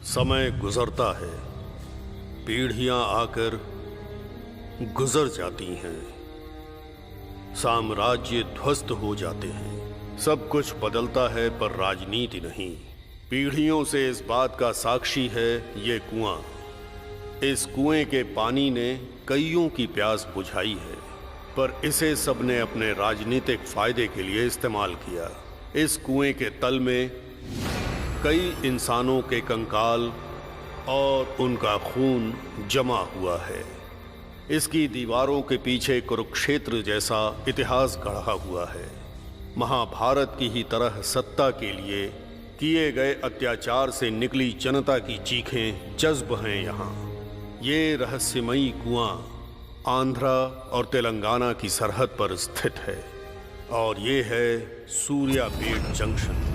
समय गुजरता है, पीढ़ियां आकर गुजर जाती हैं, साम्राज्य ध्वस्त हो जाते हैं, सब कुछ बदलता है पर राजनीति नहीं। पीढ़ियों से इस बात का साक्षी है ये कुआं। इस कुएं के पानी ने कईयों की प्यास बुझाई है, पर इसे सबने अपने राजनीतिक फायदे के लिए इस्तेमाल किया। इस कुएं के तल में कई इंसानों के कंकाल और उनका खून जमा हुआ है। इसकी दीवारों के पीछे कुरुक्षेत्र जैसा इतिहास गढ़ा हुआ है। महाभारत की ही तरह सत्ता के लिए किए गए अत्याचार से निकली जनता की चीखें जज्ब हैं यहाँ। ये रहस्यमयी कुआं आंध्रा और तेलंगाना की सरहद पर स्थित है और ये है सूर्यापेट जंक्शन।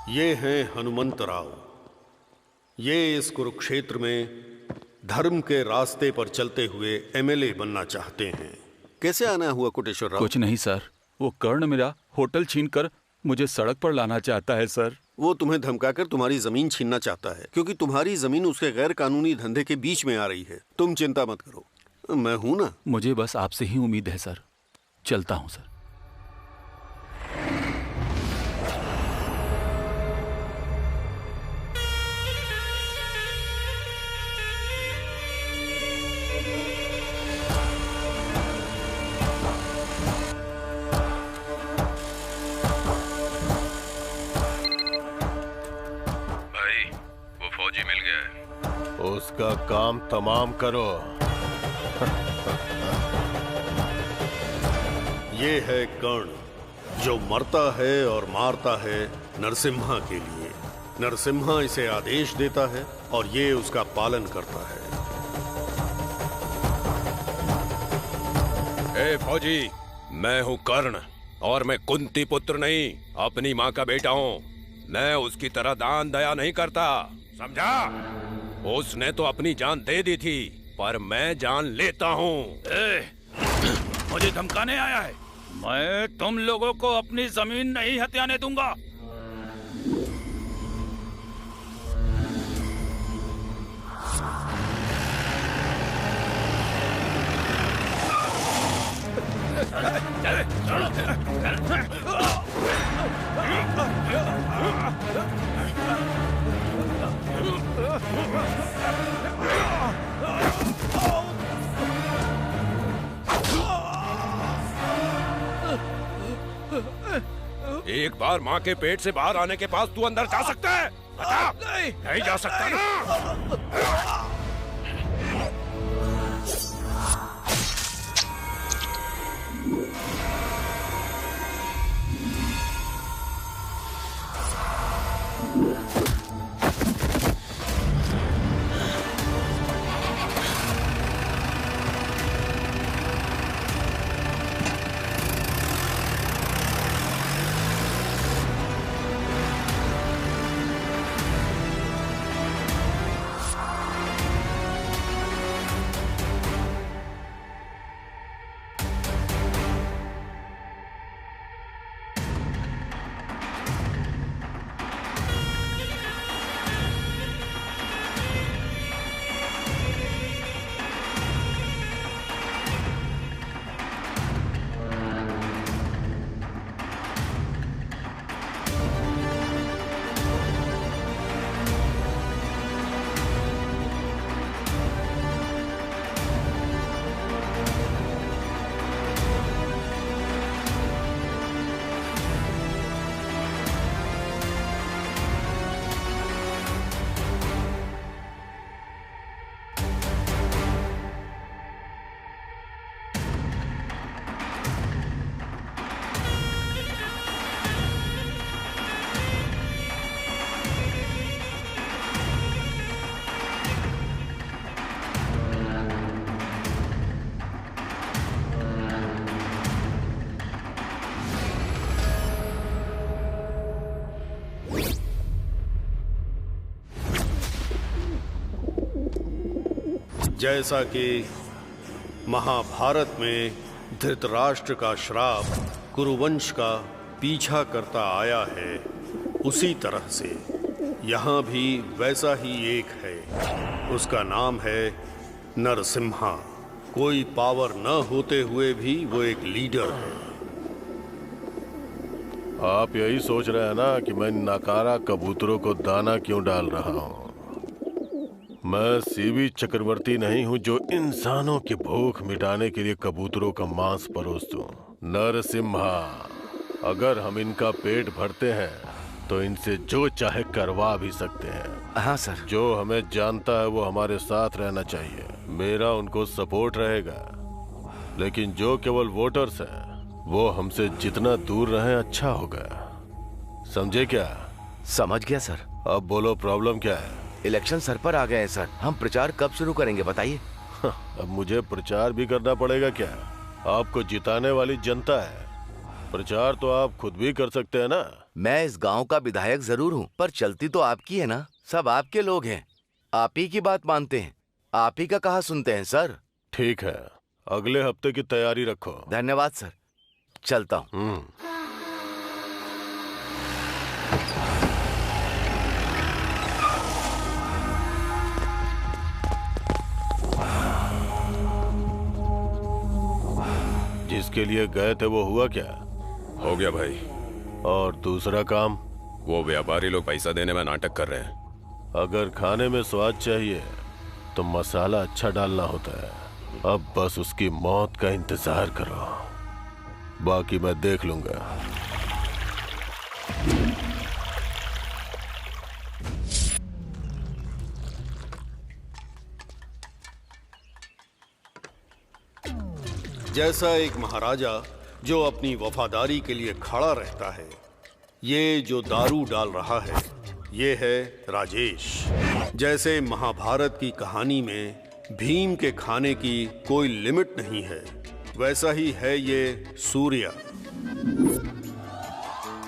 ये हैं हनुमंतराव। ये इस कुरुक्षेत्र में धर्म के रास्ते पर चलते हुए एमएलए बनना चाहते हैं। कैसे आना हुआ कोटेश्वर राव? कुछ नहीं सर, वो कर्ण मेरा होटल छीनकर मुझे सड़क पर लाना चाहता है सर। वो तुम्हें धमकाकर तुम्हारी जमीन छीनना चाहता है क्योंकि तुम्हारी जमीन उसके गैर कानूनी धंधे के बीच में आ रही है। तुम चिंता मत करो, मैं हूं ना। मुझे बस आपसे ही उम्मीद है सर। चलता हूं सर। उसका काम तमाम करो। ये है कर्ण जो मरता है और मारता है नरसिम्हा के लिए। नरसिम्हा इसे आदेश देता है और ये उसका पालन करता है। ए फौजी, मैं हूँ कर्ण और मैं कुंती पुत्र नहीं, अपनी माँ का बेटा हूँ। मैं उसकी तरह दान दया नहीं करता, समझा? उसने तो अपनी जान दे दी थी, पर मैं जान लेता हूँ। मुझे धमकाने आया है? मैं तुम लोगों को अपनी जमीन नहीं हथियाने दूंगा। एक बार माँ के पेट से बाहर आने के पास तू अंदर जा सकता है? बता। नहीं जा सकता ना? जैसा कि महाभारत में धृतराष्ट्र का श्राप कुरुवंश का पीछा करता आया है, उसी तरह से यहाँ भी वैसा ही एक है। उसका नाम है नरसिम्हा। कोई पावर न होते हुए भी वो एक लीडर है। आप यही सोच रहे हैं ना कि मैं नाकारा कबूतरों को दाना क्यों डाल रहा हूँ। मैं सीवी चक्रवर्ती नहीं हूँ जो इंसानों की भूख मिटाने के लिए कबूतरों का मांस परोस दूं। नरसिम्हा, अगर हम इनका पेट भरते हैं तो इनसे जो चाहे करवा भी सकते हैं। हाँ सर। जो हमें जानता है वो हमारे साथ रहना चाहिए। मेरा उनको सपोर्ट रहेगा, लेकिन जो केवल वोटर्स हैं वो हमसे जितना दूर रहें अच्छा होगा। समझे क्या? समझ गया सर। अब बोलो, प्रॉब्लम क्या है? इलेक्शन सर पर आ गए हैं सर। हम प्रचार कब शुरू करेंगे बताइए। अब मुझे प्रचार भी करना पड़ेगा क्या? आपको जिताने वाली जनता है। प्रचार तो आप खुद भी कर सकते हैं ना। मैं इस गांव का विधायक जरूर हूँ, पर चलती तो आपकी है ना। सब आपके लोग हैं, आप ही की बात मानते हैं, आप ही का कहा सुनते हैं सर। ठीक है, अगले हफ्ते की तैयारी रखो। धन्यवाद सर, चलता हूँ। जिसके लिए गए थे वो हुआ क्या? हो गया भाई। और दूसरा काम? वो व्यापारी लोग पैसा देने में नाटक कर रहे हैं। अगर खाने में स्वाद चाहिए तो मसाला अच्छा डालना होता है। अब बस उसकी मौत का इंतजार करो, बाकी मैं देख लूंगा। जैसा एक महाराजा जो अपनी वफादारी के लिए खड़ा रहता है, ये जो दारू डाल रहा है ये है राजेश। जैसे महाभारत की कहानी में भीम के खाने की कोई लिमिट नहीं है, वैसा ही है ये सूर्या।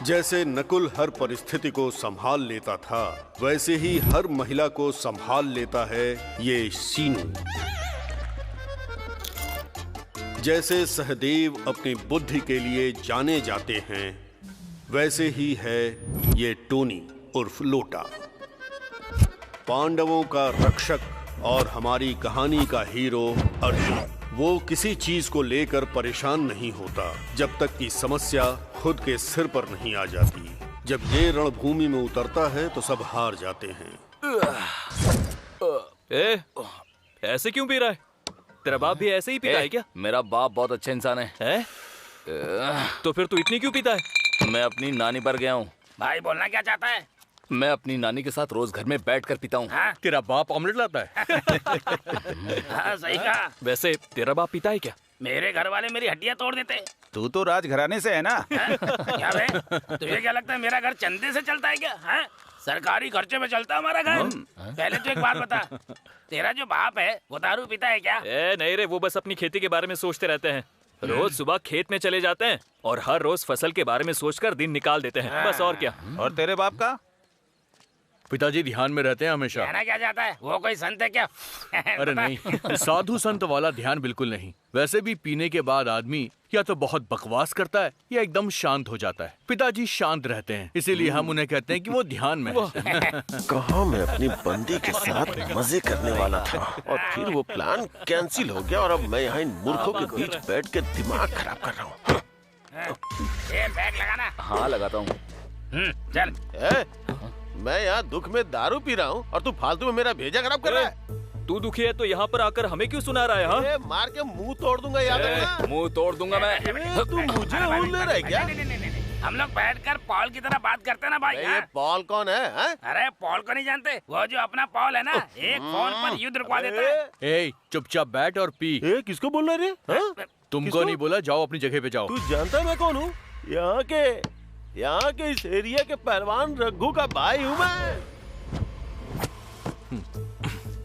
जैसे नकुल हर परिस्थिति को संभाल लेता था, वैसे ही हर महिला को संभाल लेता है ये सीनू। जैसे सहदेव अपनी बुद्धि के लिए जाने जाते हैं, वैसे ही है ये टोनी उर्फ लोटा। पांडवों का रक्षक और हमारी कहानी का हीरो अर्जुन। वो किसी चीज को लेकर परेशान नहीं होता जब तक कि समस्या खुद के सिर पर नहीं आ जाती। जब ये रणभूमि में उतरता है तो सब हार जाते हैं। ऐसे क्यों पी रहा है? तेरा बाप भी ऐसे ही पीता है क्या? मेरा बाप बहुत अच्छा इंसान है? तो फिर तू इतनी क्यों पीता है? मैं अपनी नानी पर गया हूँ। भाई बोलना क्या चाहता है? मैं अपनी नानी के साथ रोज घर में बैठकर पीता हूँ। हाँ? तेरा बाप ऑमलेट लाता है? हाँ सही कहा। वैसे तेरा बाप पीता है क्या? मेरे घर वाले मेरी हड्डियाँ तोड़ देते। तू तो राजघराने से है ना? क्या बे? तुझे क्या लगता है मेरा घर चंदे से चलता है क्या? हाँ? सरकारी खर्चे में चलता है हमारा घर। पहले तो एक बात बता, तेरा जो बाप है वो दारू पीता है क्या? नहीं रे, वो बस अपनी खेती के बारे में सोचते रहते हैं। रोज सुबह खेत में चले जाते हैं और हर रोज फसल के बारे में सोचकर दिन निकाल देते हैं, बस और क्या। और तेरे बाप का? पिताजी ध्यान में रहते हैं हमेशा। कहना क्या चाहता है? वो कोई संत है क्या? अरे नहीं, साधु संत वाला ध्यान बिल्कुल नहीं। वैसे भी पीने के बाद आदमी या तो बहुत बकवास करता है या एकदम शांत हो जाता है। पिताजी शांत रहते हैं, इसीलिए हम उन्हें कहते हैं कि वो ध्यान में हैं। कहाँ मैं अपनी बंदी के साथ मजे करने वाला था और फिर वो प्लान कैंसिल हो गया और अब मैं यहाँ इन मूर्खों के बीच बैठ के दिमाग खराब कर रहा हूँ। ये बैग लगाना। हाँ लगाता हूँ। चल। मैं यहाँ दुख में दारू पी रहा हूँ और तू फालतू में मेरा भेजा खराब कर रहा है। तू दुखी है तो यहाँ पर आकर हमें क्यों सुना रहा है? हाँ? मार के मुंह तोड़ दूंगा, याद रखना। मुंह तोड़ दूंगा मैं। तू मुझे भूल ले रहा है क्या? नहीं, हम लोग बैठकर पॉल की तरह बात करते हैं ना भाई। ये पॉल कौन है? अरे पॉल को नहीं जानते? वो जो अपना पॉल है ना, एक फोन पर युद्ध रुकवा देता है। ए, चुपचाप बैठ और पी। किसको बोल रहा है? तुमको नहीं बोला, जाओ अपनी जगह पे जाओ। तू जानता है मैं कौन हूँ? यहाँ के इस एरिया के पहलवान रघु का भाई हूँ मैं।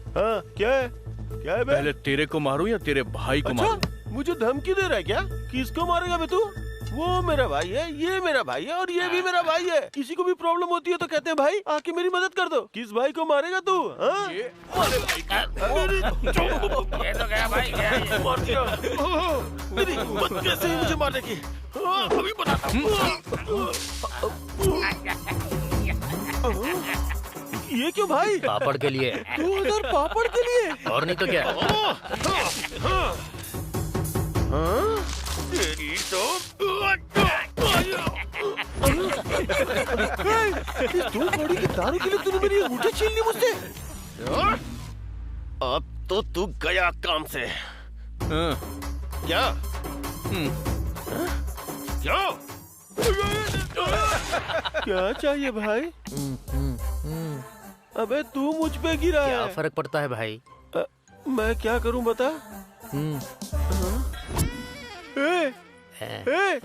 हाँ, क्या है पहले तेरे को मारूं या तेरे भाई को मारूं? मुझे धमकी दे रहा है क्या? किसको मारेगा बे तू? वो मेरा भाई है, ये मेरा भाई है और ये भी मेरा भाई है। किसी को भी प्रॉब्लम होती है तो कहते हैं भाई आके मेरी मदद कर दो। किस भाई को मारेगा तू? हाँ? ये तो गया भाई, गया ये। मार दिया। मेरी हिम्मत कैसे है मुझे मारने की? अभी बताता हूँ। ये क्यों भाई? पापड़ के लिए। 2000 पापड़ के लिए? और नहीं तो क्या। तेरी तो इस 2 कौड़ी की दारू के लिए तूने मेरी अंगूठी छीन ली मुझसे। अब तो तू गया काम से। क्या? क्या? क्या चाहिए भाई? अबे तू मुझ पे गिरा है। क्या फर्क पड़ता है भाई? मैं क्या करूं बता?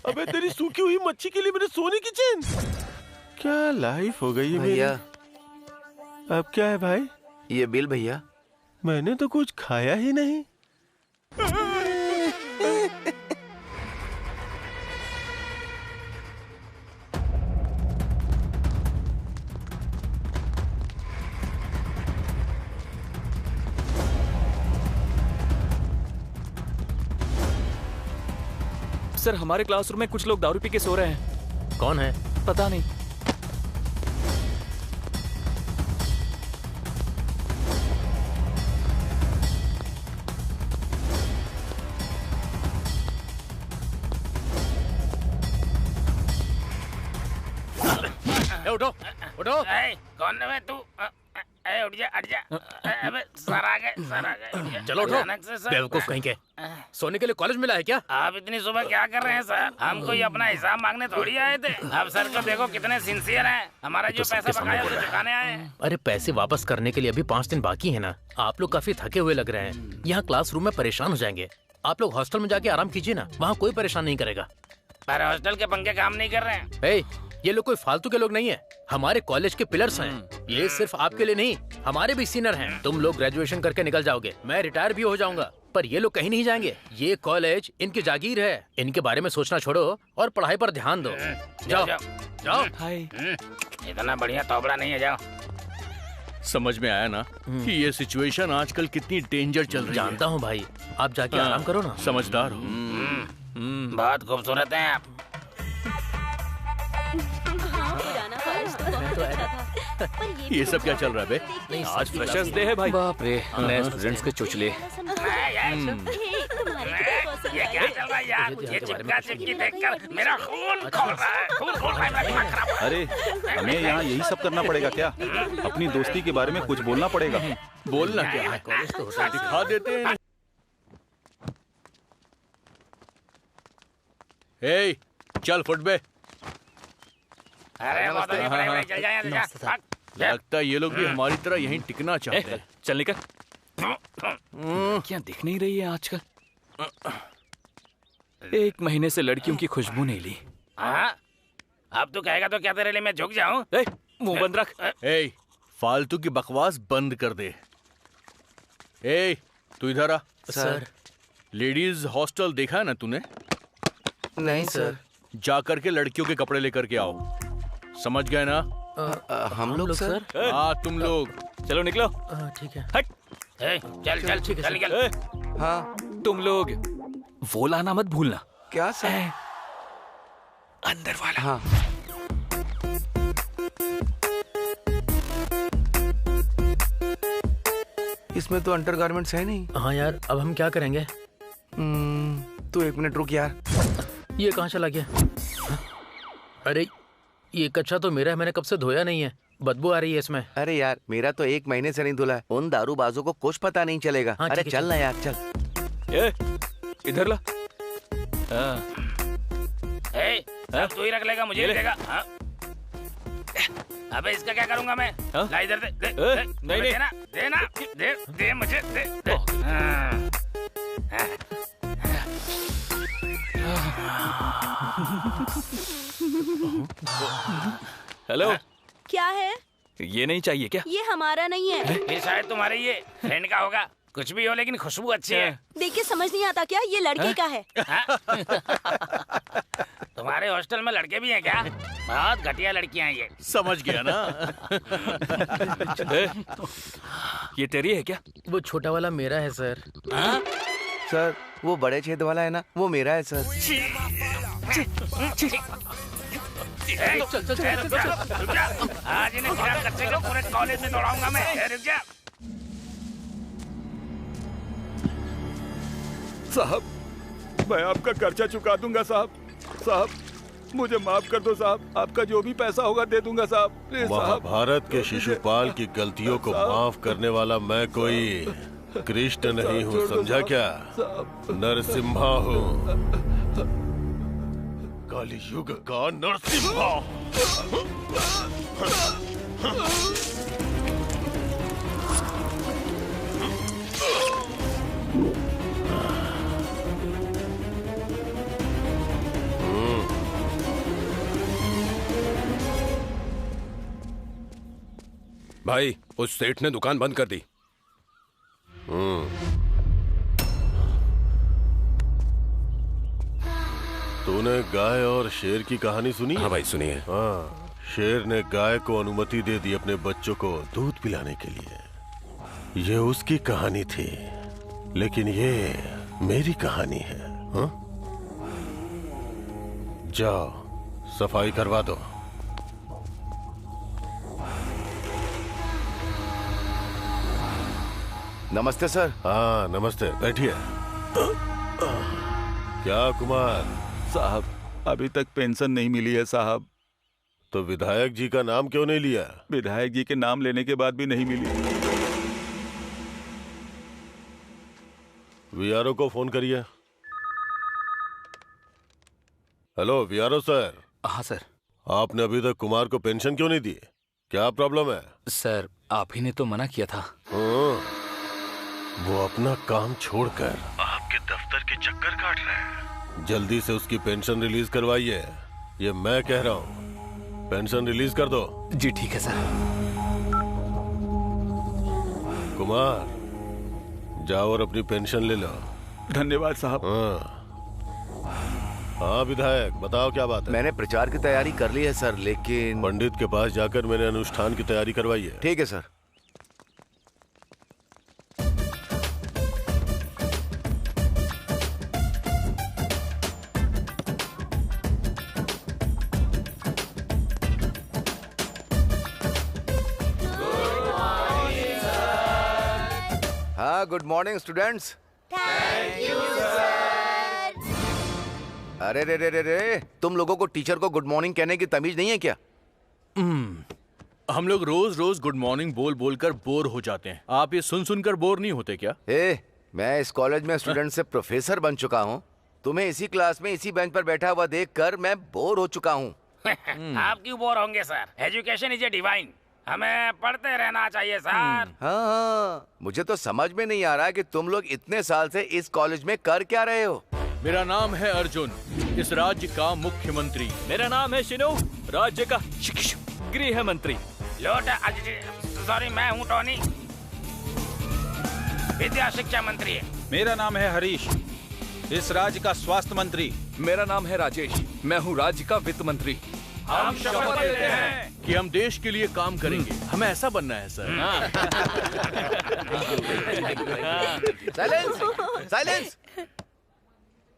अबे तेरी सूखी हुई मच्छी के लिए मैंने सोने की चेन। क्या लाइफ हो गई है भैया। अब क्या है भाई? ये बिल भैया। मैंने तो कुछ खाया ही नहीं। सर हमारे क्लासरूम में कुछ लोग दारू पी के सो रहे हैं। कौन है? पता नहीं। उठो उठो। कौन है तू? उठ जा, हट जा। अबे सर आ गए, सर आ गए। चलो उठो। बेवकूफ कहीं के। सोने के लिए कॉलेज मिला है क्या? आप इतनी सुबह क्या कर रहे हैं सर? हम कोई अपना हिसाब मांगने थोड़ी आए थे। अब सर को देखो कितने सिंसियर हैं। हमारा जो पैसा बकाया उसे चुकाने आए हैं। अरे पैसे वापस करने के लिए अभी 5 दिन बाकी है ना। आप लोग काफी थके हुए लग रहे हैं। यहाँ क्लासरूम में परेशान हो जाएंगे। आप लोग हॉस्टल में जाके आराम कीजिए ना, वहाँ कोई परेशान नहीं करेगा। पर हॉस्टल के पंखे काम नहीं कर रहे हैं। ये लोग कोई फालतू के लोग नहीं है, हमारे कॉलेज के पिलर्स हैं। ये सिर्फ आपके लिए नहीं, हमारे भी सीनियर हैं। तुम लोग ग्रेजुएशन करके निकल जाओगे, मैं रिटायर भी हो जाऊंगा, पर ये लोग कहीं नहीं जाएंगे। ये कॉलेज इनकी जागीर है। इनके बारे में सोचना छोड़ो और पढ़ाई पर ध्यान दो। जाओ जाओ। इतना बढ़िया तोबड़ा नहीं है, जाओ। समझ में आया ना कि ये सिचुएशन आजकल कितनी डेंजर चल रही है। जानता हूँ भाई, आप जाके आराम करो ना। समझदार हो। बहुत खूबसूरत हैं आप। ये सब क्या चल रहा है बे? आज फ्रेशर्स डे है भाई। बाप रे, नए स्टूडेंट्स के चुचले। ये क्या चल रहा है यार? ये चिपका चिपकी देखकर मेरा खून खौल रहा है। खून खौल रहा है, मेरा दिमाग खराब हो रहा है। अरे हमें यहाँ यही सब करना पड़ेगा क्या? अपनी दोस्ती के बारे में कुछ बोलना पड़ेगा। बोलना क्या है? दिखा देते हैं। ए, चल फुट बे। अरे वो तो नहीं पड़ेगा, चल जा यहाँ से, जा। लगता है ये लोग भी हमारी तरह यहीं टिकना चाहते हैं। चल निकल। क्या दिख नहीं रही है आजकल? 1 महीने से लड़कियों की खुशबू नहीं ली। हाँ? अब तू कहेगा तो क्या तेरे लिए मैं झुक जाऊं? मुंह बंद रख। फालतू की बकवास बंद कर दे। तू इधर आ। सर। लेडीज हॉस्टल देखा है ना तूने? नहीं सर। जा करके लड़कियों के कपड़े लेकर के आओ। समझ गए ना? हम लोग सर। हाँ तुम लोग। चलो निकलो। ठीक है। हट। चल चल चल निकल। हाँ तुम लोग वो लाना मत भूलना। क्या सर? अंदर वाला। हाँ। इसमें तो अंडरगारमेंट्स है नहीं। हाँ यार, अब हम क्या करेंगे? तू 1 मिनट रुक यार। ये कहाँ चला गया? अरे ये कच्चा तो मेरा है, मैंने कब से धोया नहीं है, बदबू आ रही है इसमें। अरे यार मेरा तो 1 महीने से नहीं धुला है। उन दारूबाजों को कुछ पता नहीं चलेगा। हाँ, अरे ठीक है, चल ना यार चल। इधर ला। सब तू ही रख लेगा, मुझे भी देगा। हाँ? अबे इसका क्या करूंगा मैं? ला इधर दे, दे, दे, नहीं नहीं देना देना दे दे मुझे दे, दे। हाँ। हेलो। क्या है? ये नहीं चाहिए क्या? ये हमारा नहीं है। ये शायद तुम्हारे ये फ्रेंड का होगा। कुछ भी हो लेकिन खुशबू अच्छी है। देखिए समझ नहीं आता क्या ये लड़के का है। तुम्हारे हॉस्टल में लड़के भी हैं क्या? बहुत घटिया लड़कियां हैं ये। समझ गया ना। ये तेरी है क्या? वो छोटा वाला मेरा है सर। सर वो बड़े छेद वाला है ना, वो मेरा है सर। आज इन्हें खराब करते को पूरे कॉलेज में दौड़ाऊंगा मैं। रुक जा। साहब, मैं आपका कर्जा चुका दूंगा साहब। साहब, मुझे माफ कर दो साहब। आपका जो भी पैसा होगा दे दूंगा साहब। प्लीज साहब। महाभारत के शिशुपाल की गलतियों को माफ करने वाला मैं कोई कृष्ण नहीं हूँ, समझा क्या? नरसिम्हा हूँ, कलियुग का नरसिम्हा। भाई, उस सेठ ने दुकान बंद कर दी। तूने गाय और शेर की कहानी सुनी? हाँ भाई, सुनिए। हाँ, शेर ने गाय को अनुमति दे दी अपने बच्चों को दूध पिलाने के लिए। ये उसकी कहानी थी, लेकिन ये मेरी कहानी है। हाँ? जाओ सफाई करवा दो। नमस्ते सर। हाँ नमस्ते, बैठिए। क्या कुमार साहब, अभी तक पेंशन नहीं मिली है साहब। तो विधायक जी का नाम क्यों नहीं लिया? विधायक जी के नाम लेने के बाद भी नहीं मिली। वीआरओ को फोन करिए। Hello VRO sir. हाँ सर। आपने अभी तक कुमार को पेंशन क्यों नहीं दी? क्या प्रॉब्लम है? सर, आप ही ने तो मना किया था। वो अपना काम छोड़कर आपके दफ्तर के चक्कर काट रहा है। जल्दी से उसकी पेंशन रिलीज करवाइए, ये मैं कह रहा हूँ। पेंशन रिलीज कर दो। जी ठीक है सर। कुमार, जाओ और अपनी पेंशन ले लो। धन्यवाद साहब। हाँ विधायक, बताओ क्या बात है? मैंने प्रचार की तैयारी कर ली है सर, लेकिन पंडित के पास जाकर मेरे अनुष्ठान की तैयारी करवाइए। ठीक है सर। हाँ, good morning students. Thank you sir. अरे रे रे रे रे, तुम लोगों को टीचर को गुड मॉर्निंग कहने की तमीज नहीं है क्या? हम लोग रोज रोज गुड मॉर्निंग बोल बोल कर बोर हो जाते हैं। आप ये सुन सुनकर बोर नहीं होते क्या? मैं इस कॉलेज में स्टूडेंट से प्रोफेसर बन चुका हूँ। तुम्हें इसी क्लास में इसी बेंच पर बैठा हुआ देखकर मैं बोर हो चुका हूँ। आप क्यों बोर होंगे sir? Education is a divine. हमें पढ़ते रहना चाहिए सर। हाँ, मुझे तो समझ में नहीं आ रहा कि तुम लोग इतने साल से इस कॉलेज में कर क्या रहे हो। मेरा नाम है अर्जुन, इस राज्य का मुख्यमंत्री। मेरा नाम है शिनो, राज्य का गृह मंत्री। सॉरी, मैं हूँ टोनी, विद्या शिक्षा मंत्री है। मेरा नाम है हरीश, इस राज्य का स्वास्थ्य मंत्री। मेरा नाम है राजेश, मैं हूँ राज्य का वित्त मंत्री। हम शपथ लेते हैं कि हम देश के लिए काम करेंगे। हमें ऐसा बनना है सर। Silence, silence.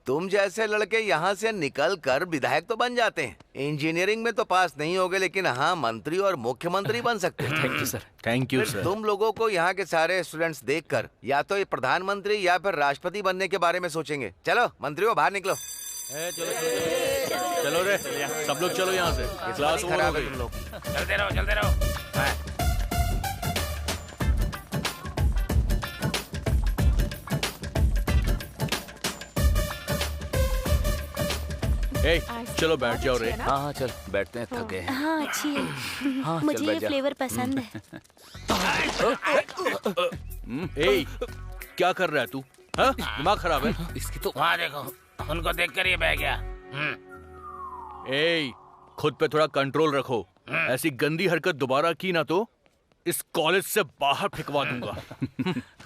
तुम जैसे लड़के यहाँ से निकल कर विधायक तो बन जाते हैं। इंजीनियरिंग में तो पास नहीं होगे, लेकिन हाँ मंत्री और मुख्यमंत्री बन सकते हैं। Thank you sir. Thank you sir. तुम लोगों को यहाँ के सारे स्टूडेंट्स देखकर या तो ये प्रधानमंत्री या फिर राष्ट्रपति बनने के बारे में सोचेंगे। चलो मंत्रियों, बाहर निकलो। चलो रे, सब लोग चलो यहाँ से। क्लास खराब है तुम लोग। चलते रहो, चलते रहो। चलो बैठ जाओ रे। हाँ हाँ चल बैठते हैं, थक गए हैं। हाँ अच्छी है। हाँ, मुझे चल ये बैठ जा। फ्लेवर पसंद है। क्या कर रहा है तू? हाँ? दिमाग खराब है? इसकी तो वहाँ देखो, उनको देखकर ये बह गया। खुद पे थोड़ा कंट्रोल रखो। ऐसी गंदी हरकत दोबारा की ना तो इस कॉलेज से बाहर फेंकवा दूंगा।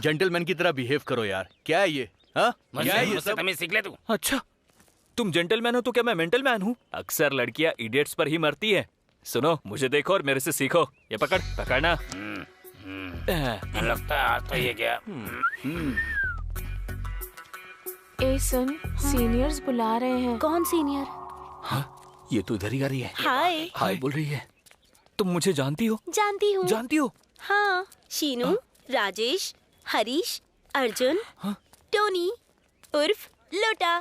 जेंटलमैन की तरह बिहेव करो यार। क्या है ये? हाँ? क्या है ये सब? तमीज सीख ले तू। अच्छा, तुम जेंटलमैन हो तो क्या मैं मेंटल मैन हूँ? अक्सर लड़कियाँ इडियट्स पर ही मरती है। सुनो, मुझे देखो और मेरे से सीखो। ये पकड़ना। लगता है आज तो ये क्या। ए सुन, सीनियर्स बुला रहे हैं। कौन सीनियर? हाँ, ये तो इधर ही आ रही है। हाय। हाय बोल रही है। तुम मुझे जानती हो? जानती हूँ। जानती हो? हाँ, शीनू, राजेश, हरीश, अर्जुन, टोनी, उर्फ लोटा।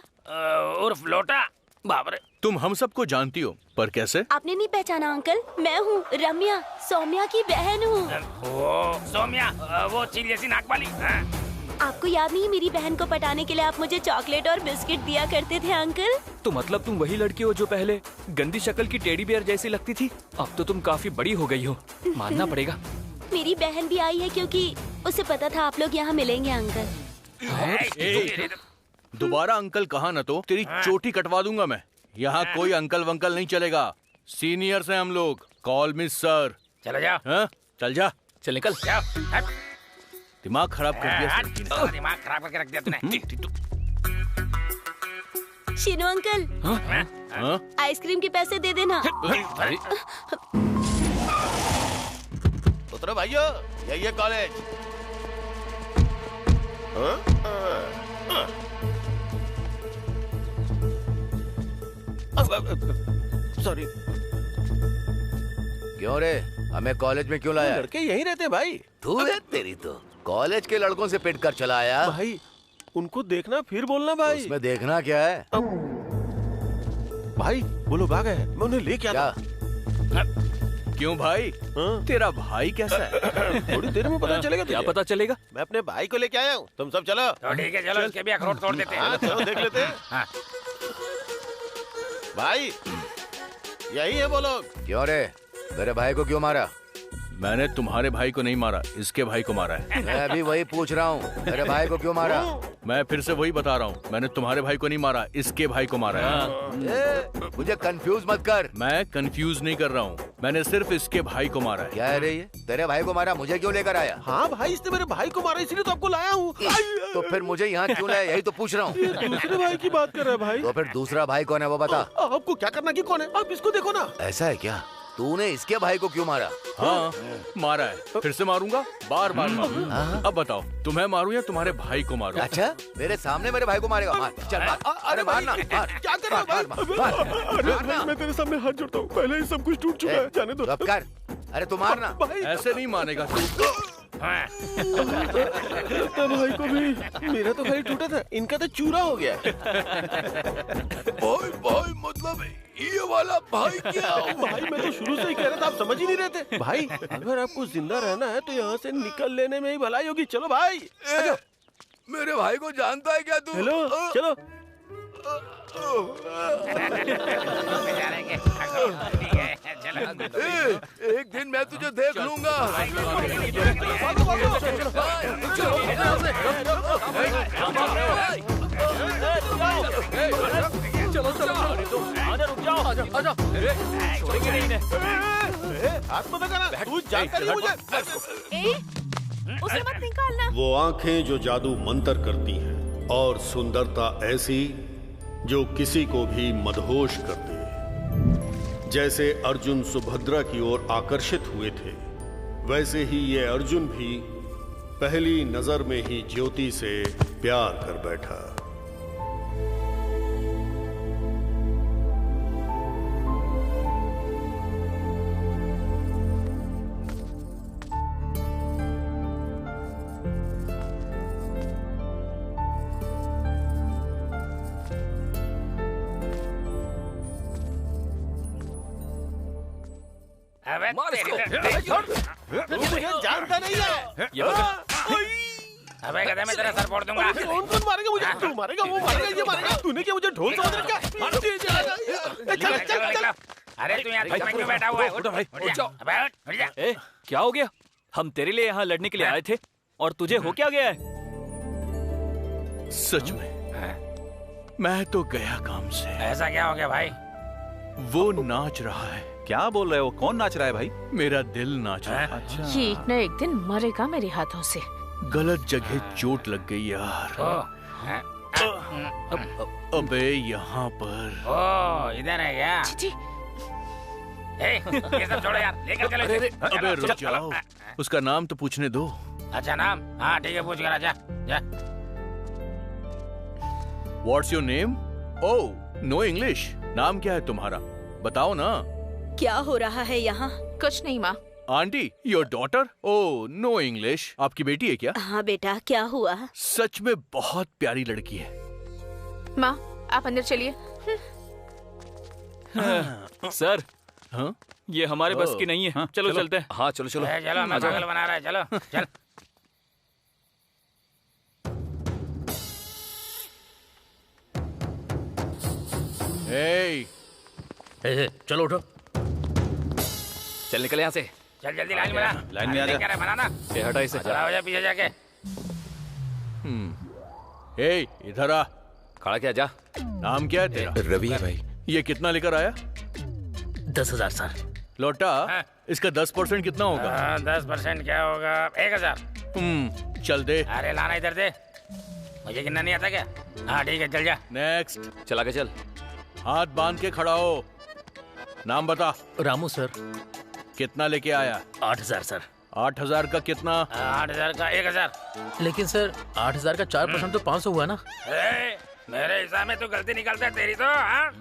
उर्फ लोटा। बाप रे। तुम हम सबको जानती हो, पर कैसे? आपने नहीं पहचाना अंकल? मैं हूँ रम्या, सौम्या की बहन हूँ। वो सौम्या, वो चील जैसी नाक वाली। आपको याद नहीं, मेरी बहन को पटाने के लिए आप मुझे चॉकलेट और बिस्किट दिया करते थे अंकल। तो मतलब तुम वही लड़की हो जो पहले गंदी शक्ल की टेडी बियर जैसी लगती थी? अब तो तुम काफी बड़ी हो गई हो, मानना पड़ेगा। मेरी बहन भी आई है क्योंकि उसे पता था आप लोग यहाँ मिलेंगे अंकल। दोबारा अंकल कहा न तो तेरी चोटी कटवा दूंगा मैं। यहाँ कोई अंकल वंकल नहीं चलेगा। सीनियर्स हैं हम लोग। कॉल मी सर। चलो जाओ। हाँ? चल जा। चल निकल। जाओ। दिमाग खराब कर दिया। दिमाग खराब करके रख दिया तूने। शीनू अंकल, आइसक्रीम के पैसे दे देना। उतरो भाइयों, यही है कॉलेज। सॉरी। क्यों रे, हमें कॉलेज में क्यों लाया? लड़के यहीं रहते भाई। तू है तेरी तो। कॉलेज के लड़कों से पिट कर चला आया। भाई उनको देखना फिर बोलना भाई। उसमें देखना क्या है? भाई वो लोग आ गए हैं, मैं उन्हें लेके आता। क्यों भाई? तेरा भाई कैसा है? थोड़ी देर में पता चलेगा। क्या पता चलेगा? मैं अपने भाई को लेके आया हूँ, तुम सब चलो। तो ठीक है, चलो इसके भी अखरोट तोड़ देते हैं। हाँ, चलो देख लेते हैं। हाँ। भाई यही है वो लोग। क्यों रे, मेरे भाई को क्यों मारा? मैंने तुम्हारे भाई को नहीं मारा, इसके भाई को मारा है। मैं भी वही पूछ रहा हूँ, मेरे भाई को क्यों मारा? मैं फिर से वही बता रहा हूँ, मैंने तुम्हारे भाई को नहीं मारा, इसके भाई को मारा है। मुझे कंफ्यूज मत कर। मैं कंफ्यूज नहीं कर रहा हूँ, मैंने सिर्फ इसके भाई को मारा है। क्या है रे ये? तेरे भाई को मारा, मुझे क्यों लेकर आया? हाँ भाई, इसने मेरे भाई को मारा, इसलिए तो आपको लाया हूँ। तो फिर मुझे यहाँ क्यों लाया, यही तो पूछ रहा हूँ। दूसरे भाई की बात कर रहे हैं भाई। तो फिर दूसरा भाई कौन है वो बता। आपको क्या करना कि कौन है, आप इसको देखो ना। ऐसा है क्या? तूने इसके भाई को क्यों मारा? हाँ मारा है, फिर से मारूंगा, बार बार मारूंगा। अब बताओ, तुम्हें मारूं या तुम्हारे भाई को मारूं? अच्छा, मेरे सामने मेरे भाई को मारेगा? मार, चल मार। अरे मारना, मार। क्या कर रहा है? मैं तेरे सामने हाथ जोड़ता हूँ, पहले ही सब कुछ टूट चुका है, जाने दो। चुप कर। अरे तू मारना। ऐसे नहीं मानेगा तू। भाई को भी, मेरा तो भाई टूटा था, इनका तो चूरा हो गया। भाई भाई मतलब ये वाला भाई क्या? भाई मैं तो शुरू से ही कह रहा था, आप समझ ही नहीं रहे थे। भाई अगर आपको जिंदा रहना है तो यहाँ से निकल लेने में ही भलाई होगी। चलो भाई। मेरे भाई को जानता है क्या तू? हेलो, चलो। एक दिन मैं तुझे देख लूंगा। चलो चलो, आजा, रुक जाओ, आजा, आजा। छोड़ेंगे नहीं इन्हें। हाथ मत लगाना, तू जानता नहीं मुझे। उसे मत निकालना। वो आंखें जो जादू मंतर करती हैं और सुंदरता ऐसी जो किसी को भी मदहोश कर दे। जैसे अर्जुन सुभद्रा की ओर आकर्षित हुए थे, वैसे ही ये अर्जुन भी पहली नजर में ही ज्योति से प्यार कर बैठा। मार इसको। मुझे जानता नहीं है। ये अबे गधा, मैं तेरा सर फोड़ दूंगा। कौन कौन मारेगा मुझे? तू मारेगा, वो मारेगा, ये मारेगा। तूने क्या मुझे ढोल समझ रखा? चल चल चल। अरे तू यहाँ क्यों बैठा हुआ है? उठ भाई, उठ जाओ। अबे उठ जा। क्या हो गया? हम तेरे लिए यहाँ लड़ने के लिए आए थे और तुझे हो क्या गया है? सच में मैं तो गया काम से। ऐसा क्या हो गया भाई? वो नाच रहा है क्या बोल रहे हो? कौन नाच रहा है भाई? मेरा दिल नाच रहा है। अच्छा। ये एक न एक दिन मरेगा मेरे हाथों से। गलत जगह चोट लग गई यार। अबे यहाँ पर। ओ इधर है क्या? ये सब छोड़ो यार, लेकर चलो इसे। अबे रुक जाओ, उसका नाम तो पूछने दो। अच्छा नाम? हाँ ठीक है, पूछ कर आजा। जा। What's your name? Oh, no English. नाम क्या है तुम्हारा? बताओ ना। क्या हो रहा है यहाँ? कुछ नहीं माँ। Aunty, your daughter? Oh, no English. आपकी बेटी है क्या? हाँ बेटा, क्या हुआ? सच में बहुत प्यारी लड़की है। माँ आप अंदर चलिए। सर, हाँ? ये हमारे बस की नहीं है। चलो चलते हैं। हाँ चलो चलो। चलो, मैं पागल बना रहा है, चलो चल। चलो उठो। चल निकल यहाँ से। चल जल्दी लाइन बना। लाइन में आ जा। क्या बनाना? ये हटा इसे। चला हो जा पीछे जाके। ए, इधर आ। खड़ा क्या जा। नाम क्या है तेरा? रवि है भाई। ये कितना लेकर आया? 10,000 सर। लौटा, हाँ। इसका 10% कितना होगा? 10% क्या होगा? 1000। चल दे। अरे लाना इधर दे, मुझे गिनना नहीं आता क्या? हाँ ठीक है, चल जा। नेक्स्ट। चला के चल। हाथ बांध के खड़ा हो। नाम बता। रामू सर। कितना लेके आया? 8,000 सर। 8,000 का कितना? 8,000 का 1,000। लेकिन सर 8,000 का 4% तो 500 हुआ ना। मेरे हिसाब में तो गलती निकलता है तेरी तो। हाँ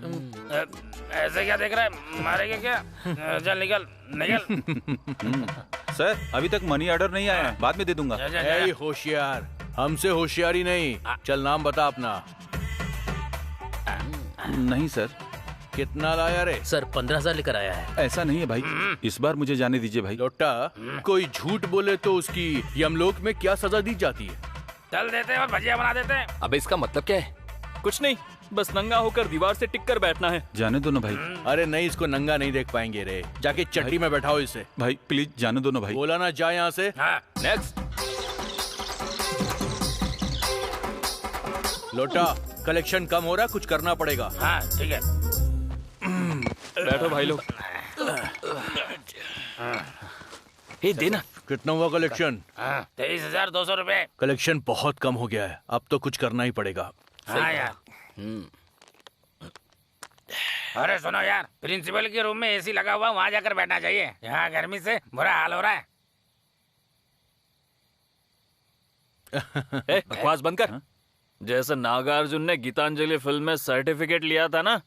ऐसे क्या देख रहा है? मारेगा क्या? चल निकल निकल। सर अभी तक मनी ऑर्डर नहीं आया, बाद में दे दूंगा। ए होशियार, हमसे होशियारी नहीं। चल नाम बता अपना। नहीं सर। कितना लाया रे? सर 15,000 लेकर आया है। ऐसा नहीं है भाई, इस बार मुझे जाने दीजिए भाई। लोटा, कोई झूठ बोले तो उसकी यमलोक में क्या सजा दी जाती है? चल देते हैं और भजिया बना देते हैं। अबे इसका मतलब क्या है? कुछ नहीं, बस नंगा होकर दीवार से टिक कर बैठना है। जाने दो ना भाई। अरे नहीं, इसको नंगा नहीं देख पाएंगे रे। जाके चट्टी में बैठाओ इसे। भाई प्लीज जाने दो ना भाई। बोला ना जा यहाँ से। हाँ। नेक्स्ट। लोटा, कलेक्शन कम हो रहा, कुछ करना पड़ेगा। हाँ ठीक है। बैठो भाई लोग। ए देना। कितना हुआ कलेक्शन? 23,200 रुपए। कलेक्शन बहुत कम हो गया है, अब तो कुछ करना ही पड़ेगा। हाँ यार। अरे सुनो यार, प्रिंसिपल के रूम में एसी लगा हुआ, वहाँ जाकर बैठना चाहिए। यहाँ गर्मी से बुरा हाल हो रहा है। बकवास बंद कर। जैसे नागार्जुन ने गीतांजलि फिल्म में सर्टिफिकेट लिया था ना,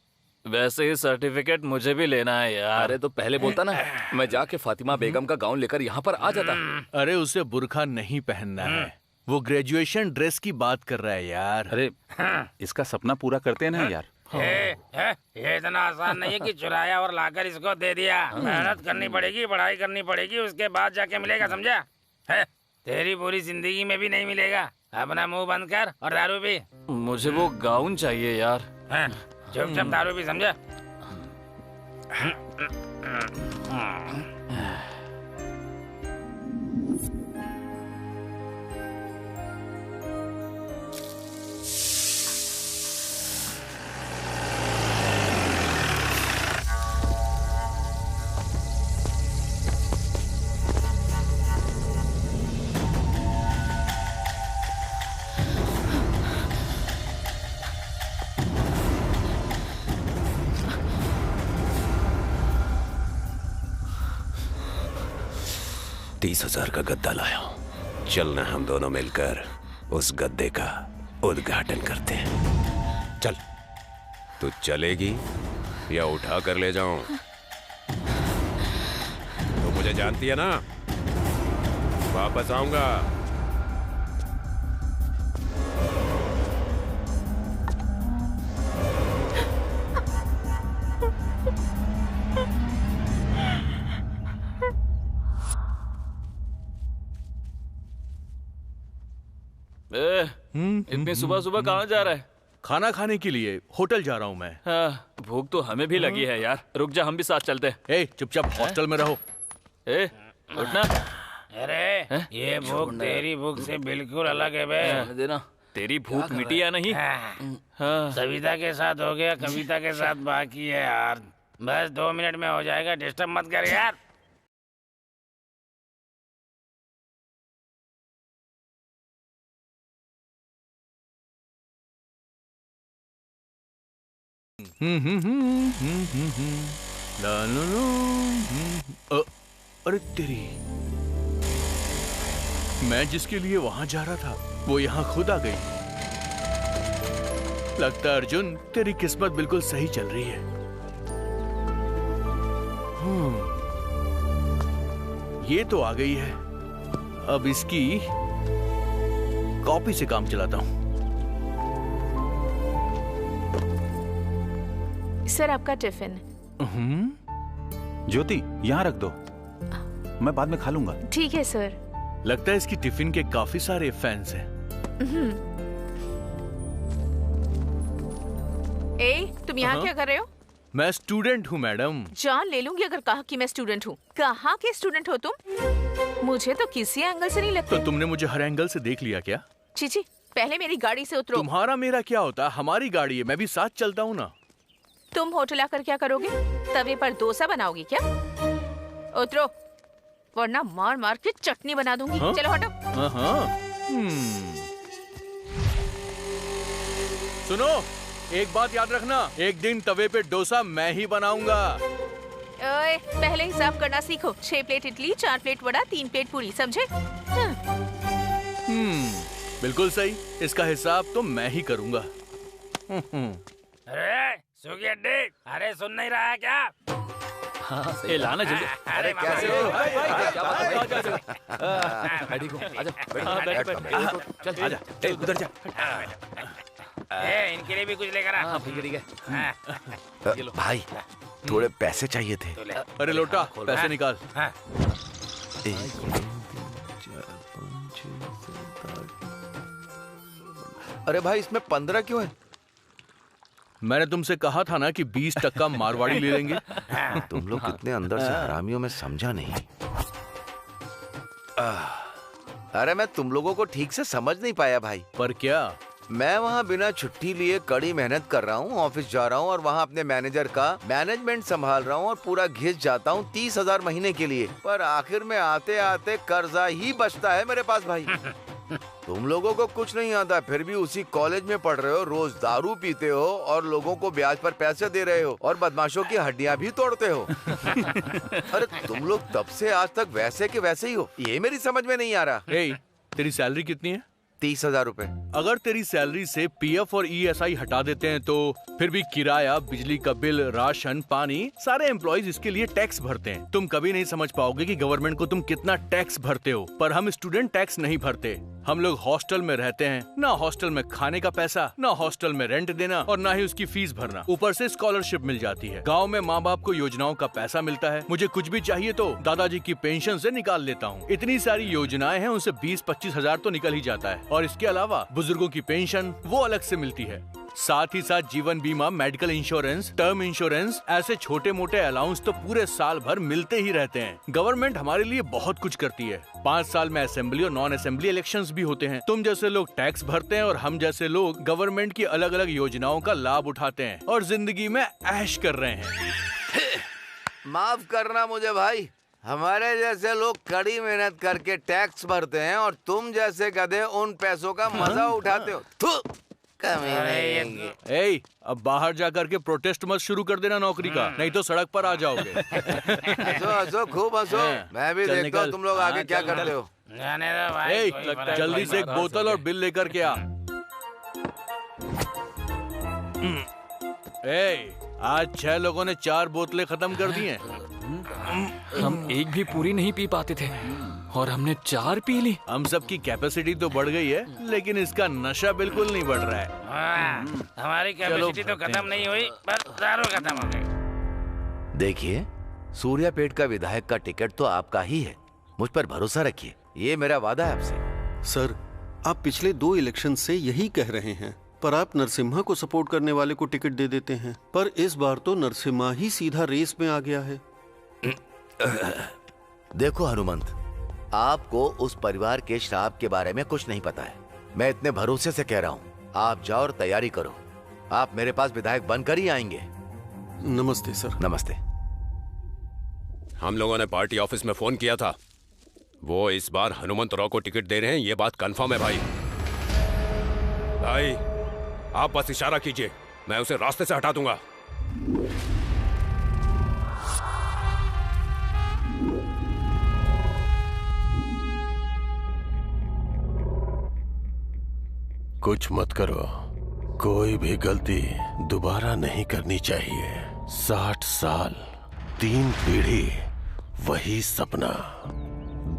वैसे ही सर्टिफिकेट मुझे भी लेना है यार। अरे तो पहले बोलता ना, मैं जाके फातिमा बेगम का गाउन लेकर यहाँ पर आ जाता। अरे उसे बुर्खा नहीं पहनना है, वो ग्रेजुएशन ड्रेस की बात कर रहा है यार। अरे इसका सपना पूरा करते हैं ना यार। ये इतना आसान नहीं है कि चुराया और लाकर इसको दे दिया। मेहनत करनी पड़ेगी, पढ़ाई करनी पड़ेगी, उसके बाद जाके मिलेगा, समझा? तेरी पूरी जिंदगी में भी नहीं मिलेगा। अपना मुंह बंद कर और दारू पी। मुझे वो गाउन चाहिए यार। चुपचाप दारू पी, समझा? $30,000 का गद्दा लाया। चलना हम दोनों मिलकर उस गद्दे का उद्घाटन करते हैं। चल। तू चलेगी या उठा कर ले जाऊं? तो मुझे जानती है ना, वापस आऊंगा। इतनी सुबह सुबह कहाँ जा रहा है? खाना खाने के लिए होटल जा रहा हूँ मैं। हाँ, भूख तो हमें भी लगी है यार। रुक जा, हम भी साथ चलते हैं। ए, चुपचाप हॉस्टल में रहो। ए, उठना। अरे ये भूख तेरी भूख से बिल्कुल अलग है बे। देना। तेरी भूख मिटी या नहीं? हाँ। कविता के साथ हो गया, कविता के साथ बाकी है यार। बस 2 मिनट में हो जाएगा, डिस्टर्ब मत कर यार। अरे तेरी, मैं जिसके लिए वहां जा रहा था वो यहाँ खुद आ गई। लगता है अर्जुन तेरी किस्मत बिल्कुल सही चल रही है। ये तो आ गई है, अब इसकी कॉपी से काम चलाता हूं। सर आपका टिफिन। ज्योति यहाँ रख दो, मैं बाद में खा लूंगा। ठीक है सर। लगता है इसकी टिफिन के काफी सारे फैंस हैं। तुम यहाँ क्या कर रहे हो? मैं स्टूडेंट हूँ मैडम। जान ले लूंगी अगर कहा कि मैं स्टूडेंट हूँ। कहाँ के स्टूडेंट हो तुम? मुझे तो किसी एंगल से नहीं लगता। तो तुमने मुझे हर एंगल से देख लिया क्या? चीची, पहले मेरी गाड़ी से उतरो। तुम्हारा मेरा क्या होता, हमारी गाड़ी है, मैं भी साथ चलता हूँ ना। तुम होटल आकर क्या करोगे? तवे पर डोसा बनाओगी क्या? उतरो, वरना मार मार के चटनी बना दूंगी। हाँ? चलो हटो। सुनो, एक बात याद रखना, एक दिन तवे पे डोसा मैं ही बनाऊंगा। ओए, पहले हिसाब करना सीखो। 6 plate idli, 4 plate vada, 3 plate पूरी, समझे? बिल्कुल सही, इसका हिसाब तो मैं ही करूंगा। अरे सूखी हड्डी, अरे सुन नहीं रहा है क्या? हाँ, ये लाना जल्दी। अरे कैसे हो? चल आजा, उधर जा। इनके लिए भी कुछ लेकर आ। ठीक है। भाई थोड़े पैसे चाहिए थे। अरे लोटा, पैसे निकाल। अरे भाई इसमें 15 क्यों है? मैंने तुमसे कहा था ना कि 20% मारवाड़ी ले लेंगे। तुम लोग कितने अंदर से हरामियों में समझा नहीं। अरे मैं तुम लोगों को ठीक से समझ नहीं पाया भाई। पर क्या? मैं वहाँ बिना छुट्टी लिए कड़ी मेहनत कर रहा हूँ, ऑफिस जा रहा हूँ और वहाँ अपने मैनेजर का मैनेजमेंट संभाल रहा हूँ और पूरा घिस जाता हूँ 30,000 महीने के लिए। पर आखिर में आते आते कर्जा ही बचता है मेरे पास भाई। तुम लोगों को कुछ नहीं आता, फिर भी उसी कॉलेज में पढ़ रहे हो, रोज दारू पीते हो और लोगों को ब्याज पर पैसे दे रहे हो और बदमाशों की हड्डियां भी तोड़ते हो। अरे तुम लोग तब से आज तक वैसे के वैसे ही हो, ये मेरी समझ में नहीं आ रहा। तेरी सैलरी कितनी है? 30,000 रुपए। अगर तेरी सैलरी से पीएफ और ईएसआई हटा देते हैं तो फिर भी किराया, बिजली का बिल, राशन, पानी, सारे एम्प्लॉइज इसके लिए टैक्स भरते हैं। तुम कभी नहीं समझ पाओगे कि गवर्नमेंट को तुम कितना टैक्स भरते हो। पर हम स्टूडेंट टैक्स नहीं भरते। हम लोग हॉस्टल में रहते हैं, ना हॉस्टल में खाने का पैसा, ना हॉस्टल में रेंट देना और ना ही उसकी फीस भरना। ऊपर से स्कॉलरशिप मिल जाती है। गाँव में माँ बाप को योजनाओं का पैसा मिलता है। मुझे कुछ भी चाहिए तो दादाजी की पेंशन से निकाल लेता हूँ। इतनी सारी योजनाएं हैं, उनसे 20-25 हजार तो निकल ही जाता है। और इसके अलावा बुजुर्गों की पेंशन वो अलग से मिलती है। साथ ही साथ जीवन बीमा, मेडिकल इंश्योरेंस, टर्म इंश्योरेंस, ऐसे छोटे मोटे अलाउंस तो पूरे साल भर मिलते ही रहते हैं। गवर्नमेंट हमारे लिए बहुत कुछ करती है। 5 साल में असेंबली और नॉन असेंबली इलेक्शंस भी होते हैं। तुम जैसे लोग टैक्स भरते हैं और हम जैसे लोग गवर्नमेंट की अलग अलग योजनाओं का लाभ उठाते हैं और जिंदगी में ऐश कर रहे हैं। माफ करना मुझे भाई, हमारे जैसे लोग कड़ी मेहनत करके टैक्स भरते हैं और तुम जैसे गधे उन पैसों का मजा उठाते हो। अब बाहर जाकर के प्रोटेस्ट मत शुरू कर देना नौकरी का, नहीं तो सड़क पर आ जाओगे। हंसो खूब हंसो, मैं भी देखता हूँ तुम लोग आगे क्या करते हो। जल्दी से एक बोतल और बिल लेकर के आ। आज 6 लोगों ने 4 बोतलें खत्म कर दी हैं। हम एक भी पूरी नहीं पी पाते थे और हमने 4 पी ली। हम सबकी कैपेसिटी तो बढ़ गई है, लेकिन इसका नशा बिल्कुल नहीं बढ़ रहा है। हमारी कैपेसिटी तो खत्म नहीं हुई, पर दारू खत्म हो गई। देखिए, सूर्यापेट का विधायक का टिकट तो आपका ही है। मुझ पर भरोसा रखिए, ये मेरा वादा है आपसे। सर, आप पिछले 2 इलेक्शन से यही कह रहे हैं, पर आप नरसिम्हा को सपोर्ट करने वाले को टिकट दे देते हैं। पर इस बार तो नरसिम्हा ही सीधा रेस में आ गया है। देखो हनुमंत, आपको उस परिवार के श्राप के बारे में कुछ नहीं पता है। मैं इतने भरोसे से कह रहा हूँ, आप जाओ और तैयारी करो। आप मेरे पास विधायक बनकर ही आएंगे। नमस्ते सर। नमस्ते। हम लोगों ने पार्टी ऑफिस में फोन किया था, वो इस बार हनुमंत राव को टिकट दे रहे हैं, ये बात कंफर्म है भाई। भाई आप बस इशारा कीजिए, मैं उसे रास्ते से हटा दूंगा। कुछ मत करो, कोई भी गलती दोबारा नहीं करनी चाहिए। 60 साल, 3 पीढ़ी, वही सपना।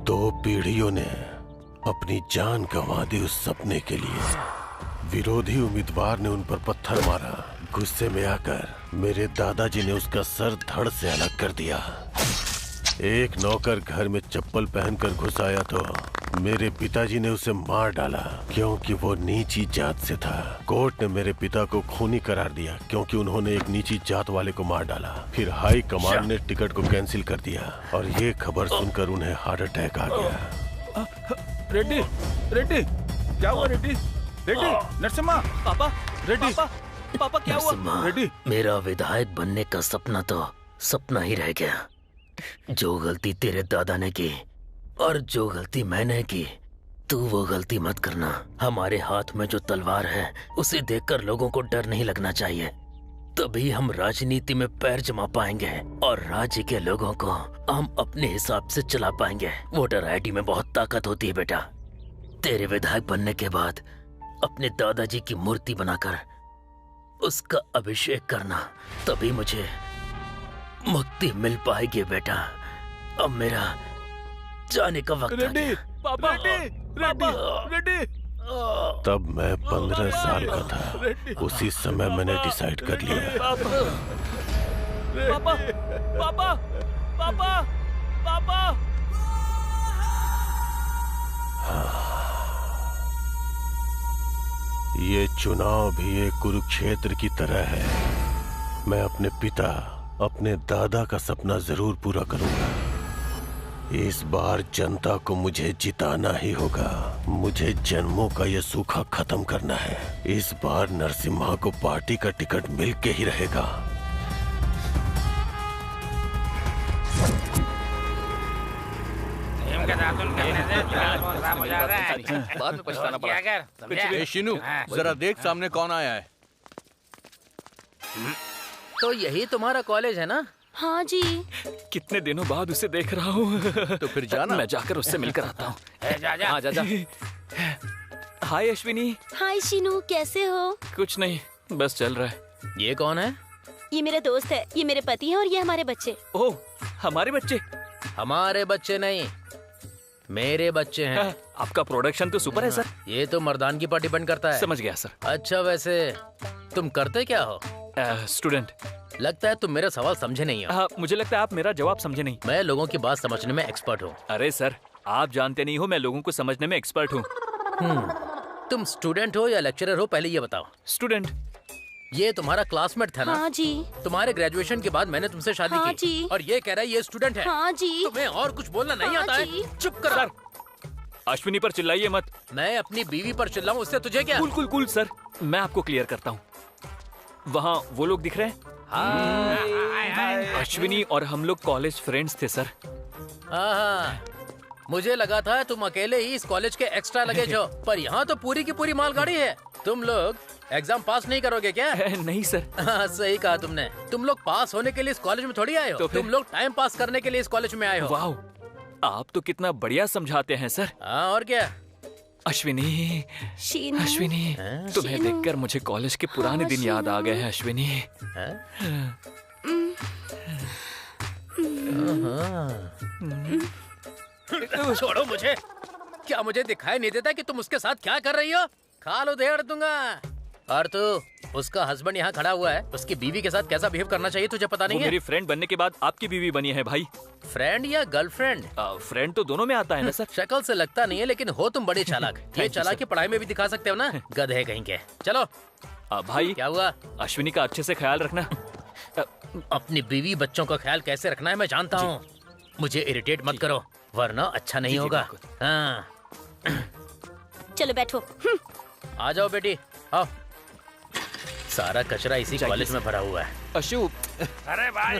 2 पीढ़ियों ने अपनी जान गंवा दी उस सपने के लिए। विरोधी उम्मीदवार ने उन पर पत्थर मारा। गुस्से में आकर मेरे दादाजी ने उसका सर धड़ से अलग कर दिया। एक नौकर घर में चप्पल पहनकर घुस आया तो मेरे पिताजी ने उसे मार डाला क्योंकि वो नीची जात से था। कोर्ट ने मेरे पिता को खूनी करार दिया क्योंकि उन्होंने एक नीची जात वाले को मार डाला। फिर हाई कमांड ने टिकट को कैंसिल कर दिया और ये खबर सुनकर उन्हें हार्ट अटैक आ गया। रेड्डी, रेड्डी, क्या हुआ रेड्डी? रेड्डी, नरसिम्हा, पापा, रेड्डी, पापा क्या हुआ? रेड्डी, मेरा विधायक बनने का सपना तो सपना ही रह गया। जो गलती तेरे दादा ने की और जो गलती मैंने की, तू वो गलती मत करना। हमारे हाथ में जो तलवार है उसे देखकर लोगों को डर नहीं लगना चाहिए, तभी हम राजनीति में पैर जमा पाएंगे और राज्य के लोगों को हम अपने हिसाब से चला पाएंगे। वोटर आईडी में बहुत ताकत होती है बेटा। तेरे विधायक बनने के बाद अपने दादाजी की मूर्ति बनाकर उसका अभिषेक करना, तभी मुझे मुक्ति मिल पाएगी बेटा। अब मेरा जाने का वक्त आ गया। पापा, रेड्डी, तब मैं 15 साल का था। उसी समय मैंने डिसाइड कर लिया। पापा, पापा, पापा, पापा। ये चुनाव भी एक कुरुक्षेत्र की तरह है। मैं अपने पिता, अपने दादा का सपना जरूर पूरा करूंगा। इस बार जनता को मुझे जिताना ही होगा। मुझे जन्मों का ये सूखा खत्म करना है। इस बार नरसिम्हा को पार्टी का टिकट मिल के ही रहेगा। बाद में पछताना पड़ा। शिनू, जरा देख सामने कौन आया है। तो यही तुम्हारा कॉलेज है ना? हाँ जी। कितने दिनों बाद उसे देख रहा हूँ। तो फिर जाना। मैं जाकर उससे मिलकर आता हूँ। हाँ जा जा। हाय अश्विनी। हाय शीनू, कैसे हो? कुछ नहीं, बस चल रहा है। ये कौन है? ये मेरा दोस्त है, ये मेरे पति हैं और ये हमारे बच्चे। ओह, हमारे बच्चे? हमारे बच्चे नहीं, मेरे बच्चे हैं। आपका प्रोडक्शन तो सुपर है सर। ये तो मर्दानगी पर डिपेंड करता है। समझ गया सर। अच्छा, वैसे तुम करते क्या हो? स्टूडेंट। लगता है तुम मेरा सवाल समझे नहीं हो। मुझे लगता है आप मेरा जवाब समझे नहीं। मैं लोगों की बात समझने में एक्सपर्ट हूँ। अरे सर, आप जानते नहीं हो मैं लोगों को समझने में एक्सपर्ट हूँ। तुम स्टूडेंट हो या लेक्चरर हो, पहले ये बताओ। स्टूडेंट। ये तुम्हारा क्लासमेट था ना? हाँ जी। तुम्हारे ग्रेजुएशन के बाद मैंने तुमसे शादी हाँ की जी। और ये कह रहा है ये स्टूडेंट है। हाँ जी। तुम्हें और कुछ बोलना नहीं हाँ आता जी। है? चुप करो। सर, अश्विनी पर चिल्लाइए मत। मैं अपनी बीवी पर चिल्लाऊं, उससे तुझे क्या? कूल कूल कूल सर, मैं आपको क्लियर करता हूँ। वहाँ वो लोग दिख रहे हैं? अश्विनी और हम लोग कॉलेज फ्रेंड्स थे सर। हाँ, मुझे लगा था तुम अकेले ही इस कॉलेज के एक्स्ट्रा लगेज हो, पर यहाँ तो पूरी की पूरी मालगाड़ी है। तुम लोग एग्जाम पास नहीं करोगे क्या? नहीं सर। हाँ, सही कहा तुमने। तुम लोग पास होने के लिए इस कॉलेज में थोड़ी आए हो, तो तुम लोग टाइम पास करने के लिए इस कॉलेज में आए हो। वाह, आप तो कितना बढ़िया समझाते हैं सर। हाँ, और क्या? अश्विनी, अश्विनी, तुम्हें देखकर मुझे कॉलेज के पुराने दिन याद आ गए हैं अश्विनी। छोड़ो मुझे। क्या मुझे दिखाई नहीं देता कि तुम उसके साथ क्या कर रही हो? खा लो, देड़ दूंगा। और तू, उसका हस्बैंड यहाँ खड़ा हुआ है, उसकी बीवी के साथ कैसा बिहेव करना चाहिए तुझे पता नहीं है? मेरी फ्रेंड बनने के बाद आपकी बीवी बनी है भाई। फ्रेंड या गर्लफ्रेंड? फ्रेंड तो दोनों में आता है ना सर। शक्ल से लगता नहीं है, लेकिन हो तुम बड़ी चालाक। ये चालाकी पढ़ाई में भी दिखा सकते हो ना? गधे कहीं के। चलो। भाई, क्या हुआ? अश्विनी का अच्छे से ख्याल रखना। अपनी बीवी बच्चों का ख्याल कैसे रखना है मैं जानता हूँ। मुझे इरिटेट मत करो, वरना अच्छा नहीं होगा। हाँ, चलो बैठो। आ जाओ बेटी, आओ। सारा कचरा इसी कॉलेज में भरा हुआ है। अशुभ, अरे भाई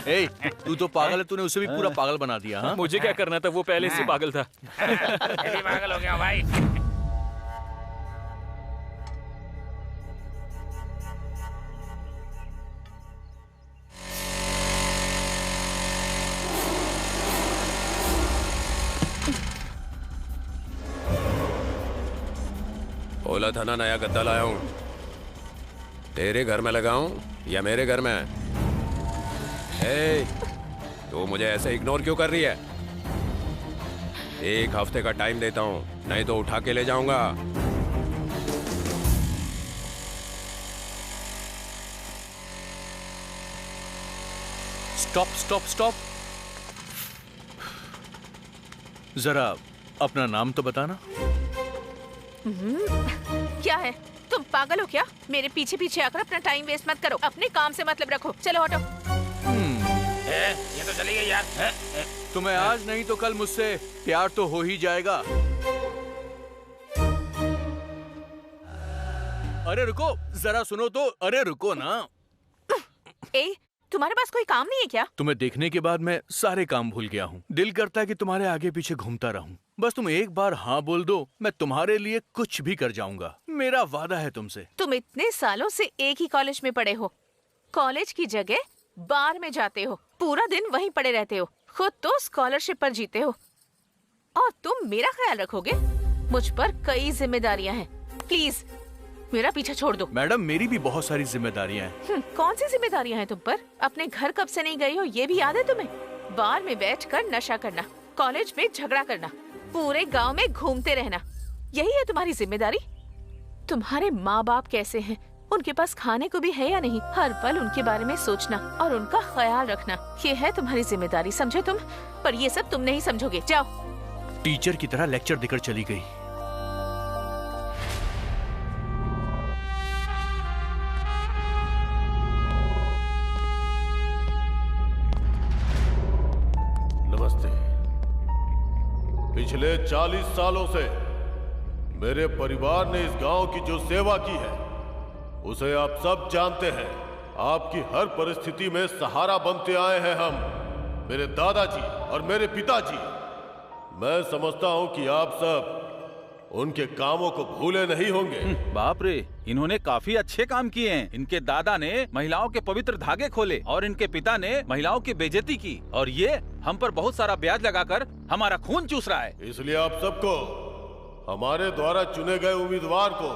ए, तू तो पागल है, तूने उसे भी पूरा पागल बना दिया। हाँ? मुझे क्या करना था, वो पहले से पागल था। मैं भी पागल हो गया हूँ भाई। बोला था ना नया गद्दा लाया हूं। तेरे घर में लगाऊं या मेरे घर में? तू मुझे ऐसे इग्नोर क्यों कर रही है? 1 हफ्ते का टाइम देता हूं, नहीं तो उठा के ले जाऊंगा। स्टॉप स्टॉप स्टॉप, जरा अपना नाम तो बताना। क्या है, तुम पागल हो क्या? मेरे पीछे पीछे आकर अपना टाइम वेस्ट मत करो, अपने काम से मतलब रखो। चलो हटो। ये तो चली गई यार। तुम्हें आज नहीं तो कल मुझसे प्यार तो हो ही जाएगा। अरे रुको, जरा सुनो तो। अरे रुको ना। तुम्हारे पास कोई काम नहीं है क्या? तुम्हें देखने के बाद मैं सारे काम भूल गया हूँ। दिल करता है कि तुम्हारे आगे पीछे घूमता रहूं। बस तुम एक बार हाँ बोल दो, मैं तुम्हारे लिए कुछ भी कर जाऊंगा। मेरा वादा है तुमसे। तुम इतने सालों से एक ही कॉलेज में पढ़े हो, कॉलेज की जगह बार में जाते हो, पूरा दिन वहीं पड़े रहते हो, खुद तो स्कॉलरशिप पर जीते हो, और तुम मेरा ख्याल रखोगे? मुझ पर कई जिम्मेदारियां हैं, प्लीज मेरा पीछा छोड़ दो। मैडम, मेरी भी बहुत सारी जिम्मेदारियां हैं। कौन सी जिम्मेदारियां हैं तुम पर? अपने घर कब से नहीं गई हो ये भी याद है तुम्हें? बार में बैठकर नशा करना, कॉलेज में झगड़ा करना, पूरे गांव में घूमते रहना, यही है तुम्हारी जिम्मेदारी? तुम्हारे माँ बाप कैसे हैं? उनके पास खाने को भी है या नहीं? हर पल उनके बारे में सोचना और उनका ख्याल रखना, ये है तुम्हारी जिम्मेदारी, समझे तुम? पर ये सब तुम नहीं समझोगे। जाओ। टीचर की तरह लेक्चर देकर चली गई। नमस्ते। पिछले 40 सालों से मेरे परिवार ने इस गांव की जो सेवा की है उसे आप सब जानते हैं। आपकी हर परिस्थिति में सहारा बनते आए हैं हम, मेरे दादाजी और मेरे पिताजी। मैं समझता हूं कि आप सब उनके कामों को भूले नहीं होंगे। बाप रे, इन्होंने काफी अच्छे काम किए हैं। इनके दादा ने महिलाओं के पवित्र धागे खोले और इनके पिता ने महिलाओं की बेइज्जती की, और ये हम पर बहुत सारा ब्याज लगाकर हमारा खून चूस रहा है। इसलिए आप सबको हमारे द्वारा चुने गए उम्मीदवार को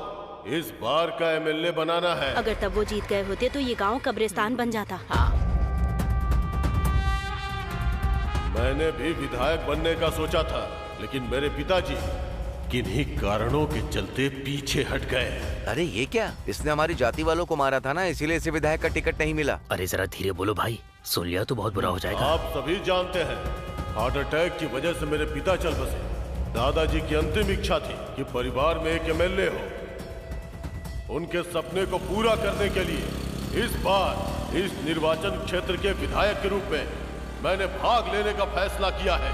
इस बार का एमएलए बनाना है। अगर तब वो जीत गए होते तो ये गांव कब्रिस्तान बन जाता। मैंने भी विधायक बनने का सोचा था, लेकिन मेरे पिताजी किन्हीं कारणों के चलते पीछे हट गए। अरे ये क्या, इसने हमारी जाति वालों को मारा था ना, इसीलिए इसे विधायक का टिकट नहीं मिला। अरे जरा धीरे बोलो भाई, सुन लिया तो बहुत बुरा हो जाएगा। आप सभी जानते हैं, हार्ट अटैक की वजह से मेरे पिता चल बसे। दादाजी की अंतिम इच्छा थी कि परिवार में एक एमएलए हो। उनके सपने को पूरा करने के लिए इस बार इस निर्वाचन क्षेत्र के विधायक के रूप में मैंने भाग लेने का फैसला किया है।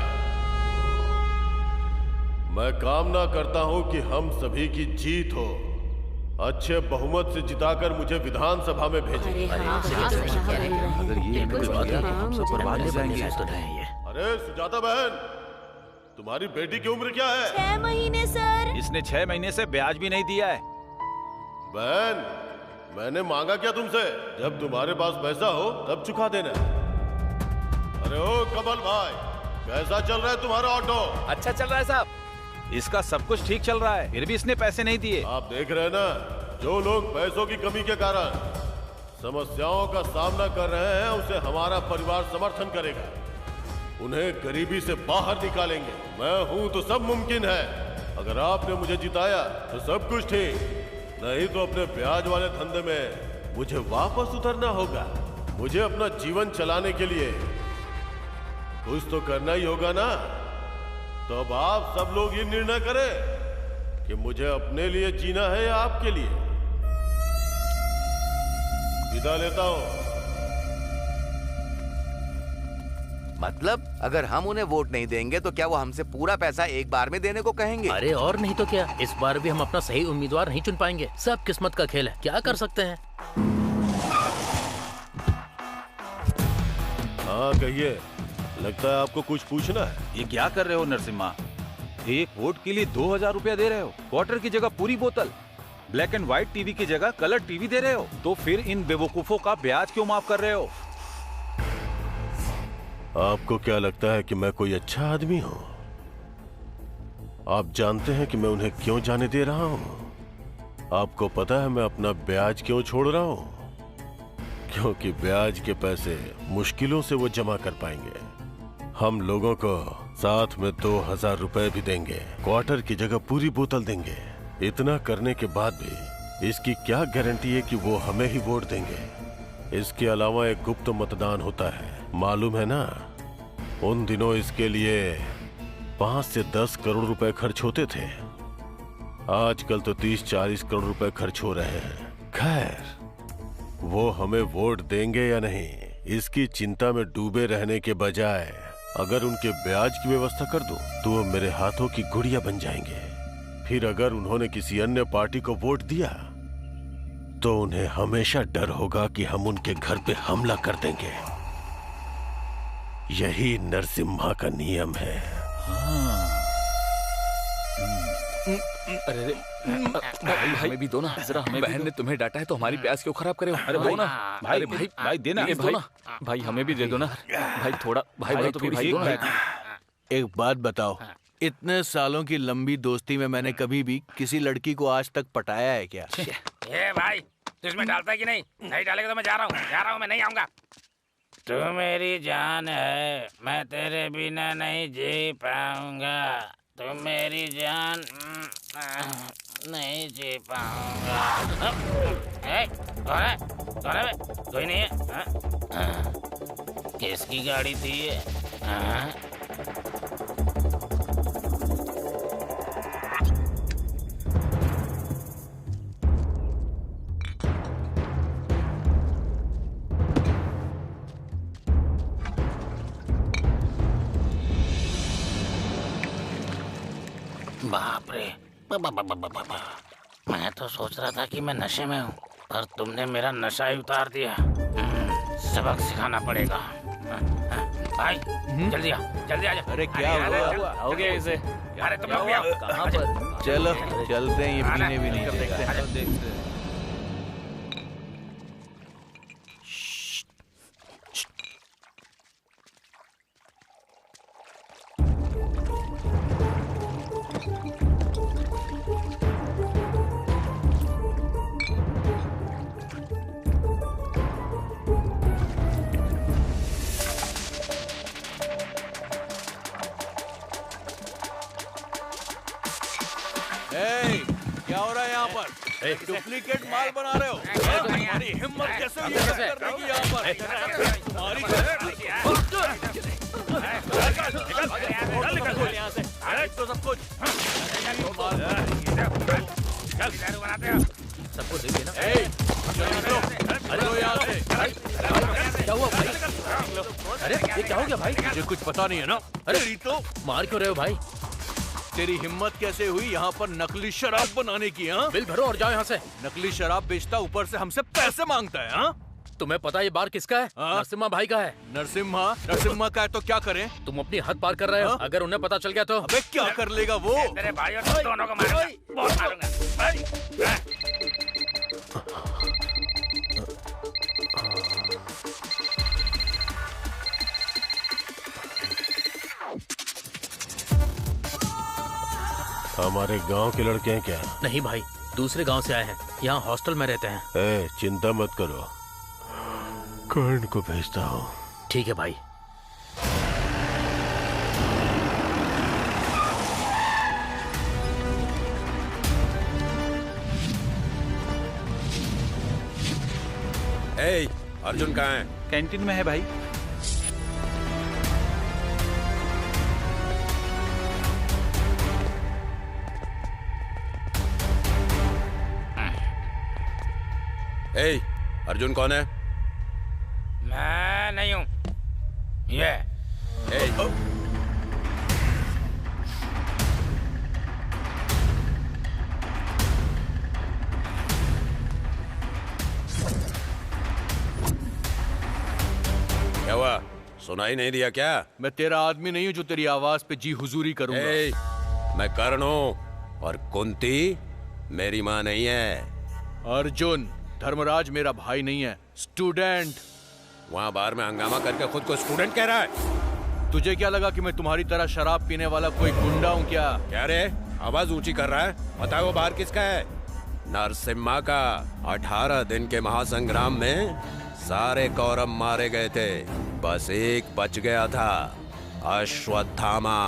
मैं कामना करता हूं कि हम सभी की जीत हो। अच्छे बहुमत से जिताकर मुझे विधानसभा में भेजें। अरे सुजाता बहन, तुम्हारी बेटी की उम्र क्या है? 6 महीने सर। इसने 6 महीने से ब्याज भी नहीं दिया है। बहन, मैंने मांगा क्या तुमसे? जब तुम्हारे पास पैसा हो तब चुका देना। अरे ओ कमल भाई, कैसा चल रहा है तुम्हारा ऑटो? अच्छा चल रहा है साहब। इसका सब कुछ ठीक चल रहा है, फिर भी इसने पैसे नहीं दिए। आप देख रहे हैं ना, जो लोग पैसों की कमी के कारण समस्याओं का सामना कर रहे हैं उसे हमारा परिवार समर्थन करेगा। उन्हें गरीबी से बाहर निकालेंगे। मैं हूं तो सब मुमकिन है। अगर आपने मुझे जिताया तो सब कुछ ठीक, नहीं तो अपने ब्याज वाले धंधे में मुझे वापस उतरना होगा। मुझे अपना जीवन चलाने के लिए कुछ तो करना ही होगा ना। तो अब आप सब लोग ये निर्णय करें कि मुझे अपने लिए जीना है या आपके लिए। विदा लेता हूं। मतलब अगर हम उन्हें वोट नहीं देंगे तो क्या वो हमसे पूरा पैसा एक बार में देने को कहेंगे? अरे और नहीं तो क्या, इस बार भी हम अपना सही उम्मीदवार नहीं चुन पाएंगे। सब किस्मत का खेल है, क्या कर सकते हैं। हाँ कहिए, लगता है आपको कुछ पूछना है। ये क्या कर रहे हो नरसिम्हा? एक वोट के लिए 2000 रुपया दे रहे हो, क्वार्टर की जगह पूरी बोतल, ब्लैक एंड व्हाइट टीवी की जगह कलर टीवी दे रहे हो, तो फिर इन बेवकूफों का ब्याज क्यों माफ कर रहे हो? आपको क्या लगता है कि मैं कोई अच्छा आदमी हूँ? आप जानते हैं कि मैं उन्हें क्यों जाने दे रहा हूँ? आपको पता है मैं अपना ब्याज क्यों छोड़ रहा हूँ? क्योंकि ब्याज के पैसे मुश्किलों से वो जमा कर पाएंगे। हम लोगों को साथ में 2000 रुपए भी देंगे, क्वार्टर की जगह पूरी बोतल देंगे। इतना करने के बाद भी इसकी क्या गारंटी है कि वो हमें ही वोट देंगे? इसके अलावा एक गुप्त मतदान होता है, मालूम है ना? उन दिनों इसके लिए 5 से 10 करोड़ रुपए खर्च होते थे। आजकल तो 30-40 करोड़ रुपए खर्च हो रहे हैं। खैर, वो हमें वोट देंगे या नहीं, इसकी चिंता में डूबे रहने के बजाय अगर उनके ब्याज की व्यवस्था कर दूं, तो वो मेरे हाथों की गुड़िया बन जाएंगे। फिर अगर उन्होंने किसी अन्य पार्टी को वोट दिया तो उन्हें हमेशा डर होगा कि हम उनके घर पे हमला कर देंगे। यही नरसिम्हा का नियम है। अरे भाई हमें भी दो ना जरा, हमें बहन ने तुम्हें डांटा है तो हमारी प्यास क्यों खराब करे हो? अरे दो ना भाई, भाई देना, दो ना भाई, हमें भी दे दो ना भाई, थोड़ा भाई तो भाई दो ना। एक बात बताओ, इतने सालों की लंबी दोस्ती में मैंने कभी भी किसी लड़की को आज तक पटाया है क्या? ये भाई तू इसमें डालता है कि नहीं? नहीं डालेगा तो मैं जा रहा हूँ, मैं नहीं आऊंगा। तू मेरी जान है, मैं तेरे बिना नहीं जी पाऊंगा। तू मेरी जान नहीं जी पाऊंगा। कौन है? कौन है? कोई नहीं है? किसकी गाड़ी थी ये? बाप रे, मैं तो सोच रहा था कि मैं नशे में हूँ, पर तुमने मेरा नशा ही उतार दिया। सबक सिखाना पड़ेगा। भाई जल्दी आ जा। अरे क्या हुआ? हो गया इसे? अरे तुम लोग भी आओ। कहाँ पर? चलो चलते हैं, ये पीने भी नहीं देखते। क्या हो रहा है यहाँ पर? डुप्लीकेट माल बना रहे हो? तुम्हारी हिम्मत कैसे हुई है करने की यहाँ पर? तुम्हारी यहाँ से तो सब कुछ सबको दे देना। अरे यहाँ से क्या हुआ भाई? अरे ये क्या हो गया भाई? मुझे कुछ पता नहीं है ना। अरे तो मार क्यों रहे हो भाई? तेरी हिम्मत कैसे हुई यहाँ पर नकली शराब बनाने की? हाँ, बिल भरो और जाओ यहाँ से। नकली शराब बेचता, ऊपर से हमसे पैसे मांगता है। हाँ, तुम्हें पता है ये बार किसका है? नरसिम्हा भाई का है। नरसिम्हा का है तो क्या करें? तुम अपनी हद पार कर रहे हो। अगर उन्हें पता चल गया तो? अबे क्या कर लेगा वो? तेरे भाई और तुम दोनों को मारूंगा, बहुत मारूंगा। हमारे गांव के लड़के हैं क्या? नहीं भाई, दूसरे गांव से आए हैं, यहाँ हॉस्टल में रहते हैं। चिंता मत करो, कर्ण को भेजता हूँ। ठीक है भाई। अर्जुन कहाँ है? कैंटीन में है भाई। अर्जुन कौन है? मैं नहीं हूँ, ये सुनाई नहीं दिया क्या? मैं तेरा आदमी नहीं हूँ जो तेरी आवाज पे जी हुजूरी करूंगा। मैं कर्ण हूँ और कुंती मेरी माँ नहीं है। अर्जुन, धर्मराज मेरा भाई नहीं है, स्टूडेंट। वहाँ बार में हंगामा करके खुद को स्टूडेंट कह रहा है। तुझे क्या लगा कि मैं तुम्हारी तरह शराब पीने वाला कोई गुंडा हूँ क्या? क्या रे, आवाज ऊंची कर रहा है? बताओ वो बार किसका है? नरसिम्हा का। 18 दिन के महासंग्राम में सारे कौरव मारे गए थे, बस एक बच गया था, अश्वत्थामा।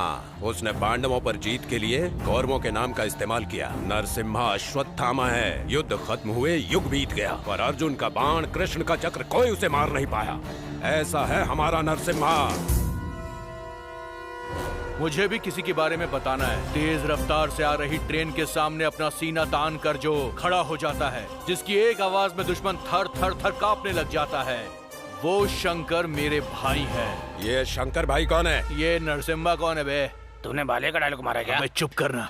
उसने पांडवों पर जीत के लिए कौरवों के नाम का इस्तेमाल किया। नरसिम्हा अश्वत्थामा है। युद्ध खत्म हुए, युग बीत गया, पर अर्जुन का बाण, कृष्ण का चक्र, कोई उसे मार नहीं पाया। ऐसा है हमारा नरसिम्हा। मुझे भी किसी के बारे में बताना है। तेज रफ्तार से आ रही ट्रेन के सामने अपना सीना तान कर जो खड़ा हो जाता है, जिसकी एक आवाज में दुश्मन थर थर थर कांपने लग जाता है, वो शंकर मेरे भाई है। ये शंकर भाई कौन है? ये नरसिम्हा कौन है बे? तूने बाले का डायलॉग मारा क्या? मैं चुप करना।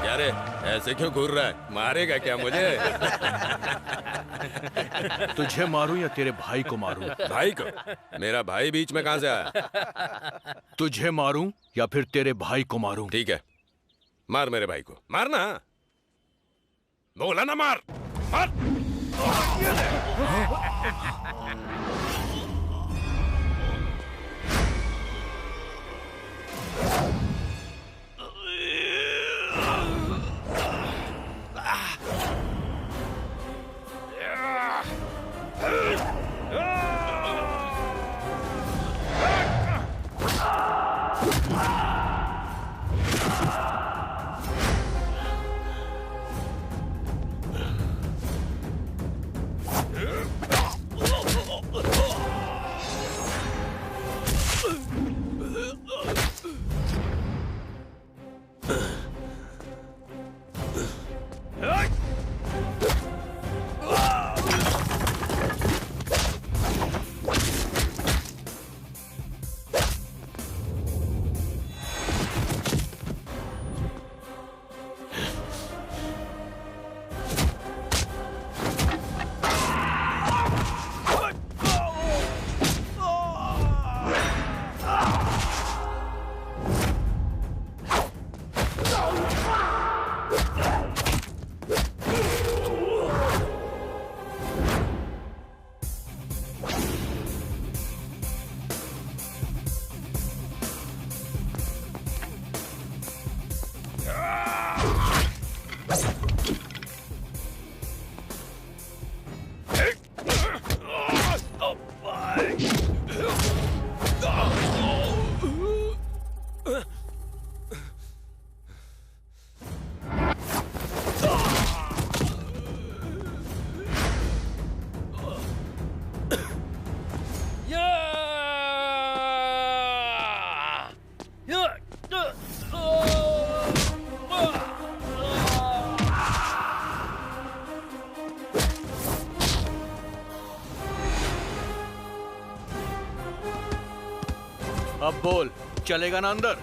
अरे ऐसे क्यों घूर रहा है? मारेगा क्या मुझे? तुझे मारूं या तेरे भाई को मारूं? भाई को? मेरा भाई बीच में कहां से आया? तुझे मारूं या फिर तेरे भाई को मारूं? ठीक है, मार मेरे भाई को। मारना, बोला ना मार, मार। अब बोल, चलेगा ना अंदर?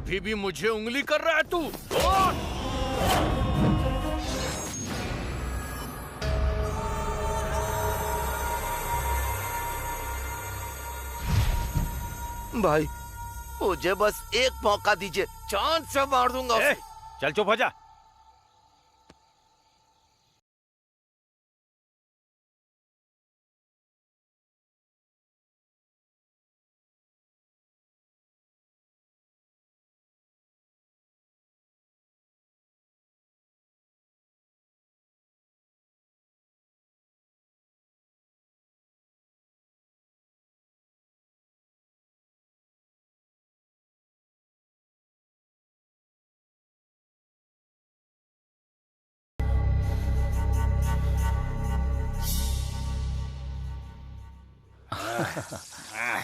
अभी भी मुझे उंगली कर रहा है तू? भाई मुझे बस एक मौका दीजिए, चांद से मार दूंगा उसे। चल चुप हो जा।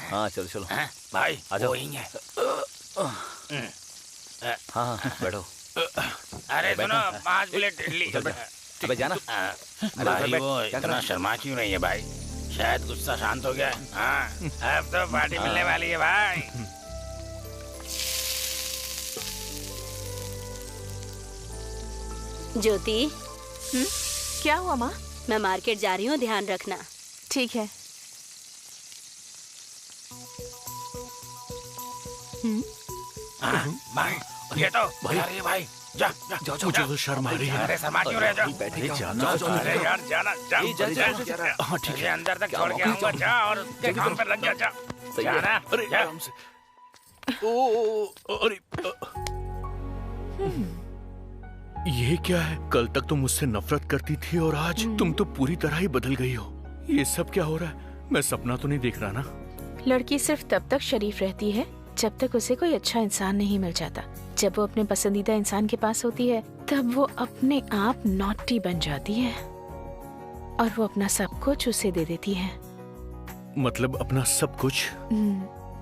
हाँ चलो चलो भाई आ जाओ। वो ही है। हाँ बैठो। अरे सुनो, 5 प्लेट इडली। अबे जाना। भाई वो इतना शर्मा क्यों नहीं है भाई? शायद गुस्सा शांत हो गया है। हाँ, अब तो पार्टी मिलने वाली है भाई। ज्योति, क्या हुआ माँ? मैं मार्केट जा रही हूँ, ध्यान रखना। ठीक है। भाई ये तो जा रही है भाई। जा जा जाओ, मुझे तो शर्म आ रही है। अरे शर्मा क्यों रहे? जा जाना। अरे यार जाना जा। हाँ ठीक है। अंदर तक छोड़ के आऊंगा। जा और उसके काम पर लग जा। जा जाना। अरे आराम से। अरे ये क्या है? कल तक तुम मुझसे नफरत करती थी और आज तुम तो पूरी तरह ही बदल गई हो। ये सब क्या हो रहा है? मैं सपना तो नहीं देख रहा ना? लड़की सिर्फ तब तक शरीफ रहती है जब तक उसे कोई अच्छा इंसान नहीं मिल जाता। जब वो अपने पसंदीदा इंसान के पास होती है तब वो अपने आप नॉटी बन जाती है और वो अपना सब कुछ उसे दे देती है। मतलब अपना सब कुछ?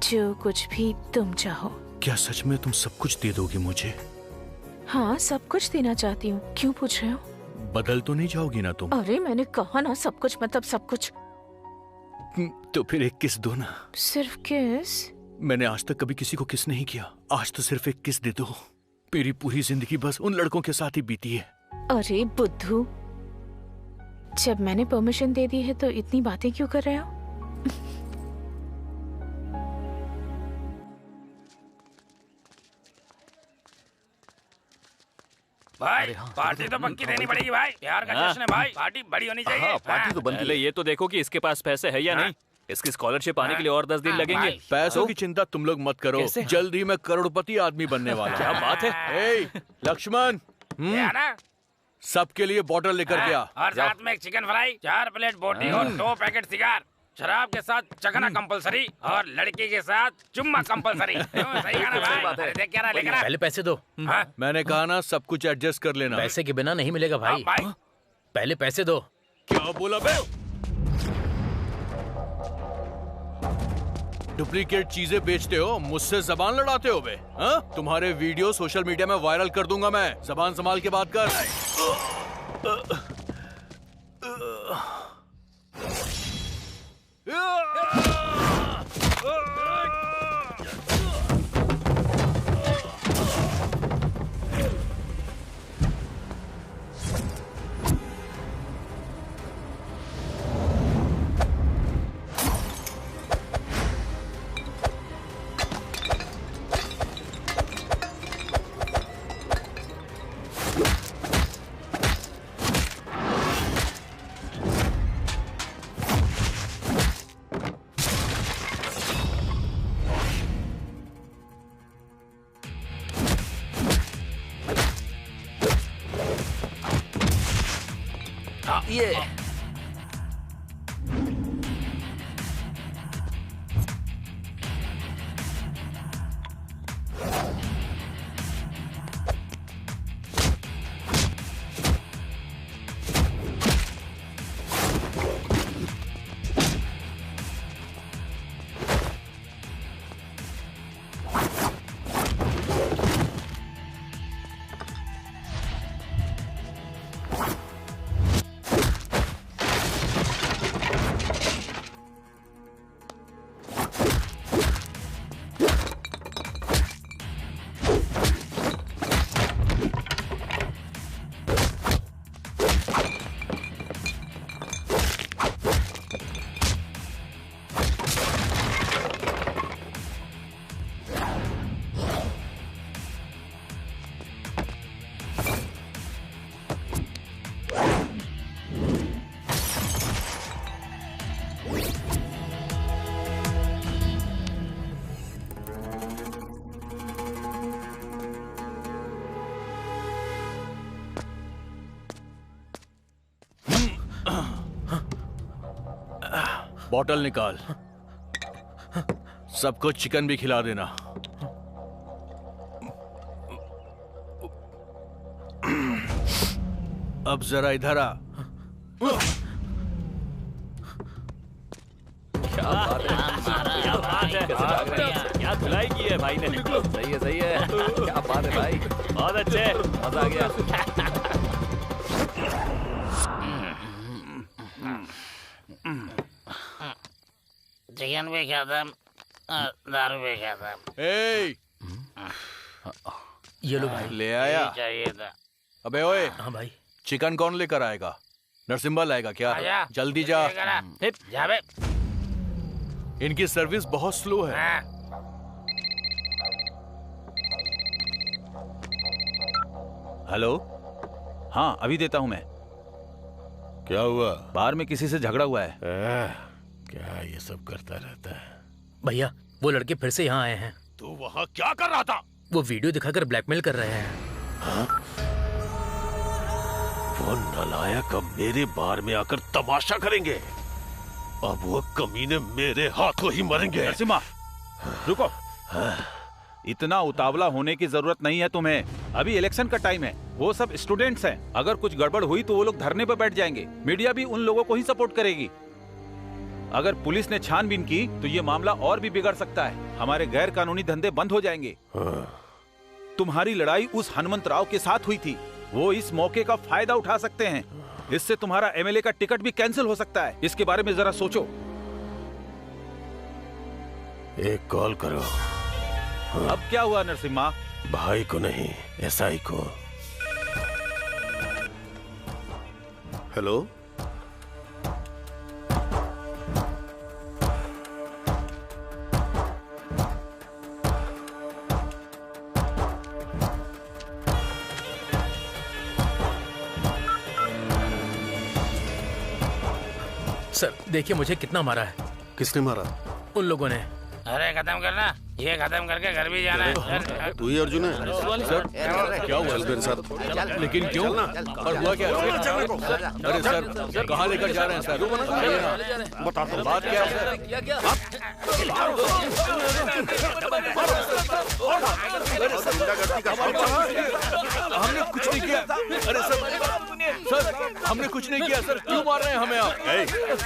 जो कुछ भी तुम चाहो। क्या सच में तुम सब कुछ दे दोगी मुझे? हाँ, सब कुछ देना चाहती हूँ। क्यों पूछ रहे हो? बदल तो नहीं जाओगी ना तुम? अरे मैंने कहा ना, सब कुछ मतलब सब कुछ। तो फिर एक किस दो ना। सिर्फ किस? मैंने आज तक कभी किसी को किस नहीं किया। आज तो सिर्फ एक किस दे दो। मेरी पूरी जिंदगी बस उन लड़कों के साथ ही बीती है। अरे बुद्धू, जब मैंने परमिशन दे दी है तो इतनी बातें क्यों कर रहे हो? भाई पार्टी तो पक्की देनी पड़ेगी भाई। प्यार का जश्न है भाई, पार्टी बड़ी होनी चाहिए। हाँ, पार्टी तो बनती है। ये तो देखो कि इसके पास पैसे है या नहीं। इसकी स्कॉलरशिप आने के लिए और 10 दिन लगेंगे। पैसों की चिंता तुम लोग मत करो। जल्द ही मैं करोड़पति आदमी बनने वाला। क्या बात है? ए, लक्ष्मण, सबके लिए बॉटल लेकर के आ। और साथ में एक चिकन फ्राई, 4 प्लेट बोटी और 2 पैकेट सिगार। शराब के साथ चखना कंपलसरी और लड़की के साथ चुम्मा कंपलसरी। सही है ना भाई? अरे देख क्या रहा, लेकर आ। पहले पैसे दो। मैंने कहा ना, सब कुछ एडजस्ट कर लेना। पैसे के बिना नहीं मिलेगा भाई। पहले पैसे दो। क्या बोला बे? डुप्लीकेट चीजें बेचते हो, मुझसे जबान लड़ाते हो बे? हाँ? तुम्हारे वीडियो सोशल मीडिया में वायरल कर दूंगा मैं। जबान संभाल के बात कर। ये बॉटल निकाल। सबको चिकन भी खिला देना। अब जरा इधर आ। क्या बात है, क्या बात है, क्या धुलाई की है भाई ने। सही है, सही है। क्या बात है भाई, बहुत अच्छे, मजा आ गया। चिकन भी खाता, दारू भी खाता। ये लो भाई। ले आया? चाहिए था। अबे ओए। हाँ भाई। चिकन कौन लेकर आएगा? नरसिम्हा लाएगा क्या? आया। जल्दी जा। जा बे। इनकी सर्विस बहुत स्लो है। हेलो, हाँ अभी देता हूँ मैं। क्या हुआ? बाहर में किसी से झगड़ा हुआ है। क्या ये सब करता रहता है? भैया वो लड़के फिर से यहाँ आए हैं। तू वहाँ क्या कर रहा था? वो वीडियो दिखाकर ब्लैकमेल कर रहे हैं। हाँ? वो नालायक अब मेरे बार में आकर तमाशा करेंगे। अब वो कमीने मेरे हाथों ही मरेंगे। नरसिम्हा, रुको। इतना उतावला होने की जरूरत नहीं है तुम्हें। अभी इलेक्शन का टाइम है। वो सब स्टूडेंट्स हैं। अगर कुछ गड़बड़ हुई तो वो लोग धरने पर बैठ जाएंगे। मीडिया भी उन लोगों को ही सपोर्ट करेगी। अगर पुलिस ने छानबीन की तो ये मामला और भी बिगड़ सकता है। हमारे गैर कानूनी धंधे बंद हो जाएंगे। तुम्हारी लड़ाई उस हनुमंत राव के साथ हुई थी। वो इस मौके का फायदा उठा सकते हैं। इससे तुम्हारा एमएलए का टिकट भी कैंसिल हो सकता है। इसके बारे में जरा सोचो। एक कॉल करो। अब क्या हुआ नरसिम्हा? भाई को नहीं, एसआई को। हेलो, सर देखिए मुझे कितना मारा है। किसने मारा? उन लोगों ने। अरे खत्म करना, ये खत्म करके घर भी जाना है। तू ही अर्जुन है? सर क्या हुआ मेरे साथ? लेकिन क्यों? और हुआ क्या? अरे सर कहाँ लेकर जा रहे हैं सर? बता दो बात क्या है? हमने कुछ नहीं किया। अरे सर हमने कुछ नहीं किया सर। क्यों मार रहे हैं हमें आप?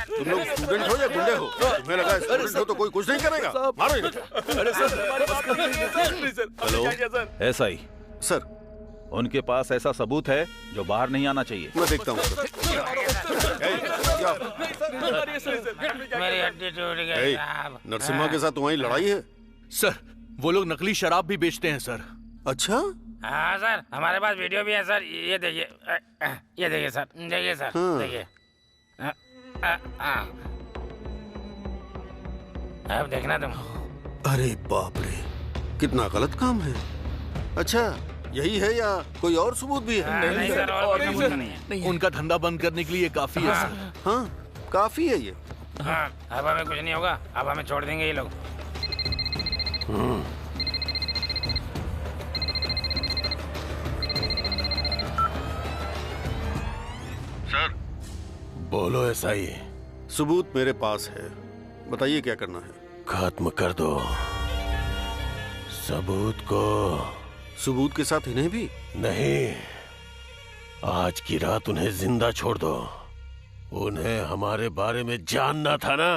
तुम लोग स्टूडेंट हो या गुंडे हो? तुम्हें लगा स्टूडेंट हो तो कोई कुछ नहीं करेगा? मारो इन्हें। अरे सर हेलो, एसआई सर, उनके पास ऐसा सबूत है जो बाहर नहीं आना चाहिए। मैं देखता हूँ सर। मेरी हड्डी टूट गई साहब। नरसिम्हा के साथ तुम्हारी लड़ाई है? सर वो लोग नकली शराब भी बेचते हैं सर। अच्छा? हाँ सर, हमारे पास वीडियो भी है सर। ये देखिए, ये देखिए सर, देखिए सर, देखिए। अब देखना तुम। अरे बाप रे, कितना गलत काम है। अच्छा यही है या कोई और सबूत भी है? नहीं सर, और कोई सबूत नहीं है। उनका धंधा बंद करने के लिए काफी है सर। हाँ काफी है ये। हाँ, अब हमें कुछ नहीं होगा। अब हमें छोड़ देंगे ये लोग। सर बोलो एसआई। सबूत मेरे पास है, बताइए क्या करना है? खत्म कर दो सबूत को। सबूत के साथ इन्हें भी? नहीं, आज की रात उन्हें जिंदा छोड़ दो। उन्हें हमारे बारे में जानना था ना।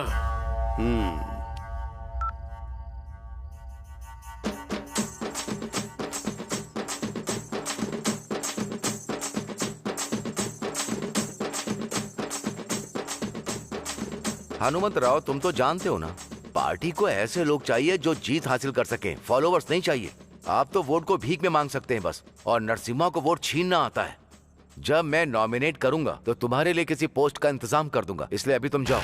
हनुमंत राव, तुम तो जानते हो ना, पार्टी को ऐसे लोग चाहिए जो जीत हासिल कर सकें, फॉलोवर्स नहीं चाहिए। आप तो वोट को भीख में मांग सकते हैं बस, और नरसिम्हा को वोट छीनना आता है। जब मैं नॉमिनेट करूंगा तो तुम्हारे लिए किसी पोस्ट का इंतजाम कर दूंगा, इसलिए अभी तुम जाओ।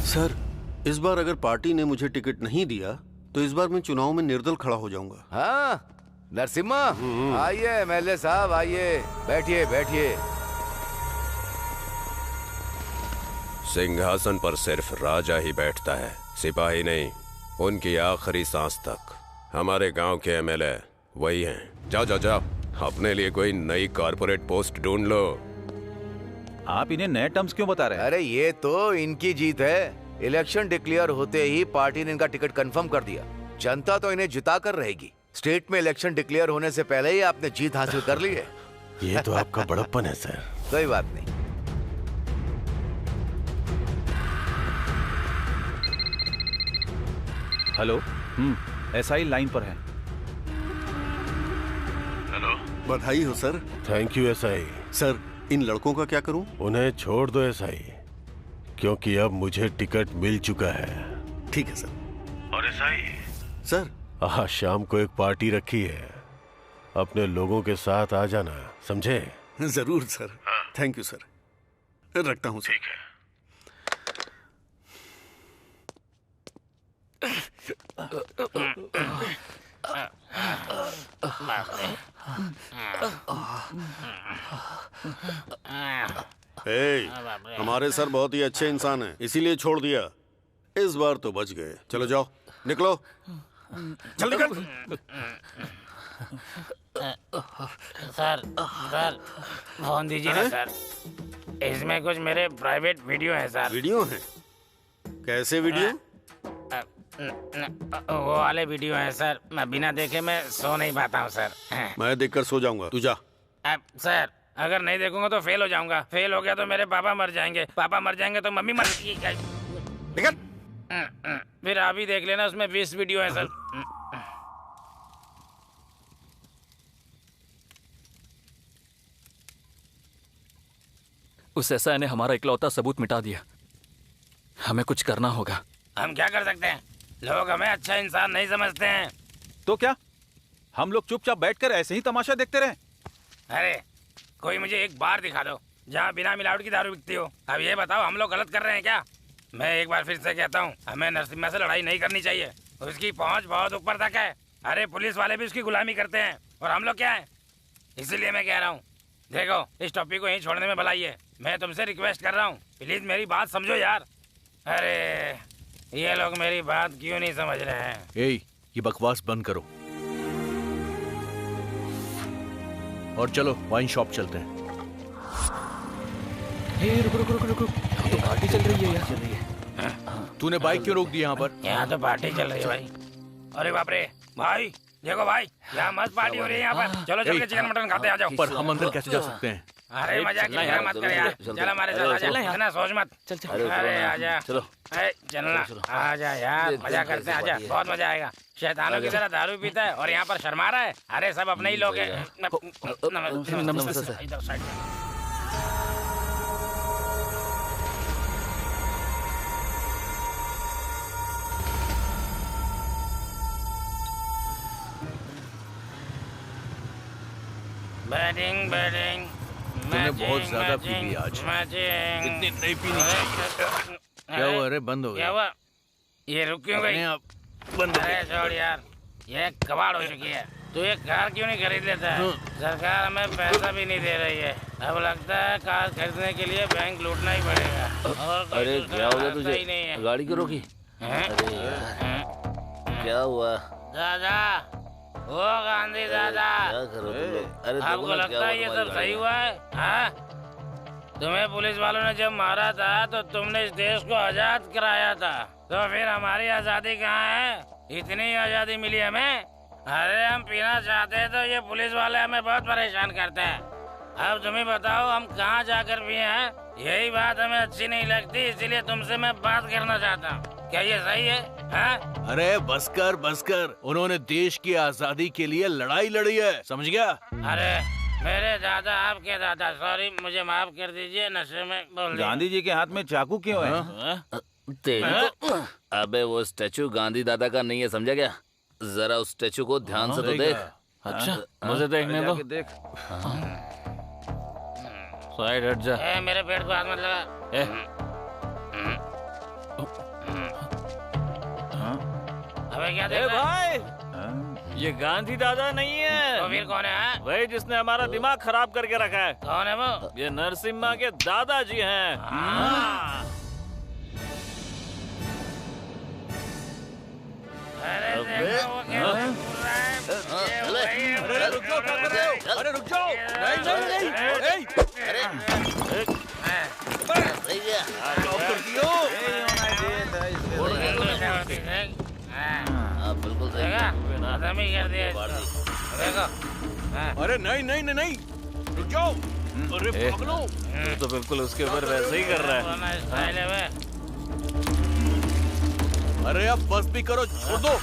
सर, इस बार अगर पार्टी ने मुझे टिकट नहीं दिया तो इस बार मैं चुनाव में निर्दल खड़ा हो जाऊंगा। हाँ, नरसिम्हा आइए, एमएलए साहब आइए, बैठिए बैठिए। सिंहासन पर सिर्फ राजा ही बैठता है, सिपाही नहीं। उनकी आखिरी सांस तक हमारे गांव के एमएलए वही हैं। जाओ जाओ जाओ, अपने लिए कोई नई कॉर्पोरेट पोस्ट ढूंढ लो। आप इन्हें नए टर्म्स क्यों बता रहे हैं? अरे ये तो इनकी जीत है। इलेक्शन डिक्लेयर होते ही पार्टी ने इनका टिकट कंफर्म कर दिया। जनता तो इन्हें जिता कर रहेगी। स्टेट में इलेक्शन डिक्लेयर होने से पहले ही आपने जीत हासिल कर ली है। ये तो आपका बड़प्पन है सर। कोई बात नहीं। हेलो, एसआई लाइन पर है। हेलो, बधाई हो sir. Thank you SI. Sir, इन लड़कों का क्या करूं? उन्हें छोड़ दो एसआई, क्योंकि अब मुझे टिकट मिल चुका है। ठीक है सर। और एसआई सर, आज शाम को एक पार्टी रखी है, अपने लोगों के साथ आ जाना, समझे? जरूर सर। Thank you sir. रखता हूँ सर। ठीक है। हमारे सर बहुत ही अच्छे इंसान हैं, इसीलिए छोड़ दिया। इस बार तो बच गए। चलो जाओ, निकलो। चल निकल। सर सर फोन दीजिए ना सर, इसमें कुछ मेरे प्राइवेट वीडियो हैं सर। वीडियो हैं? कैसे वीडियो? वो वाले वीडियो हैं सर, मैं बिना देखे मैं सो नहीं पाता हूँ सर। मैं देखकर सो जाऊंगा, तू जा। सर अगर नहीं देखूंगा तो फेल हो जाऊंगा। फेल हो गया तो मेरे पापा मर जाएंगे, पापा मर जाएंगे तो मम्मी मर जाएगी। फिर आप ही देख लेना, उसमें 20 वीडियो है सर। उस एसआई ने हमारा इकलौता सबूत मिटा दिया। हमें कुछ करना होगा। हम क्या कर सकते हैं? लोग हमें अच्छा इंसान नहीं समझते हैं। तो क्या हम लोग चुपचाप बैठकर ऐसे ही तमाशा देखते रहे? अरे कोई मुझे एक बार दिखा दो जहाँ बिना मिलावट की दारू बिकती हो। अब ये बताओ हम लोग गलत कर रहे हैं क्या? मैं एक बार फिर से कहता हूँ, हमें नरसिम्हा से लड़ाई नहीं करनी चाहिए। उसकी पहुँच बहुत ऊपर तक है। अरे पुलिस वाले भी उसकी गुलामी करते हैं और हम लोग क्या है? इसीलिए मैं कह रहा हूँ, देखो इस टॉपिक को यहीं छोड़ने में भलाई है। मैं तुमसे रिक्वेस्ट कर रहा हूँ, प्लीज मेरी बात समझो यार। अरे ये लोग मेरी बात क्यों नहीं समझ रहे हैं? ये बकवास बंद करो और चलो वाइन शॉप चलते हैं। रुको रुको रुको रुको, तो पार्टी चल रही है यार। चल रही है। तूने बाइक क्यों रोक दी यहाँ पर? यहाँ तो पार्टी चल रही है भाई। अरे बाप रे भाई, देखो भाई यहाँ मस्त पार्टी हो रही है यहाँ पर। चलो चल के चिकन मटन खाते, आ जाओ। पर हम अंदर कैसे जा सकते हैं? अरे मजाक मत कर यार, चल हमारे साथ आजा। इतना सोच मत। चल चल। अरे आजा, चलो चलना, आजा यार, मजा करते हैं, आजा, बहुत मजा आएगा। शैतानों की तरह दारू पीता है और यहाँ पर शर्मा रहा है। अरे सब अपने ही लोग हैं। नमस्ते सर। इधर साइड। Batting batting. तूने बहुत ज्यादा पी ली आज। इतनी नहीं पीनी चाहिए। क्या हुआ? अरे बंद हो गया। क्या हुआ? ये रुक क्यों गई? बंद। अरे छोड़ यार, ये कबाड़ हो चुकी है। तू एक कार क्यों नहीं खरीद लेता है? सरकार हमें पैसा भी नहीं दे रही है। अब लगता है कार खरीदने के लिए बैंक लूटना ही पड़ेगा। अरे क्या हो गया तुझे? नहीं है। गाड़ी क्यों रोकी? क्या हुआ? दादा, ओ गांधी दादा, क्या करो तुम लोग? अरे आपको लगता है ये सब सही हुआ है? हाँ? तुम्हें पुलिस वालों ने जब मारा था तो तुमने इस देश को आजाद कराया था, तो फिर हमारी आजादी कहाँ है? इतनी आजादी मिली हमें। अरे हम पीना चाहते हैं तो ये पुलिस वाले हमें बहुत परेशान करते हैं। अब तुम ही बताओ हम कहाँ जाकर पिए हैं? यही बात हमें अच्छी नहीं लगती, इसीलिए तुमसे मैं बात करना चाहता हूँ। क्या ये सही है? हाँ? अरे बसकर बसकर, उन्होंने देश की आजादी के लिए लड़ाई लड़ी है, समझ गया? अरे मेरे दादा, आपके दादा, सॉरी मुझे माफ कर दीजिए, नशे में बोल दिया। गांधी जी के हाथ में चाकू क्यों है? तेरी अबे वो स्टैचू गांधी दादा का नहीं है, समझा क्या? जरा उस स्टैचू को ध्यान से तो देख। अच्छा मुझे देखने दो। देख। साइड हट जा। मेरे पेट को हाथ मत लगा। अबे क्या देख रहा है? ये गांधी दादा नहीं है। तो फिर कौन है? वही जिसने हमारा दिमाग खराब करके रखा है। कौन है वो? ये नरसिम्हा के दादाजी हैं। अरे देखो वो क्या बोल रहा है। अरे रुक जाओ, क्या कर रहे हो? अरे रुक जाओ। नहीं नहीं बिल्कुल अरे नहीं नहीं नहीं नहीं, रुक जाओ। अरे पकड़ो। तो बिल्कुल उसके ऊपर वैसे ही कर रहा है। अरे अब बस भी करो, छोड़ दो।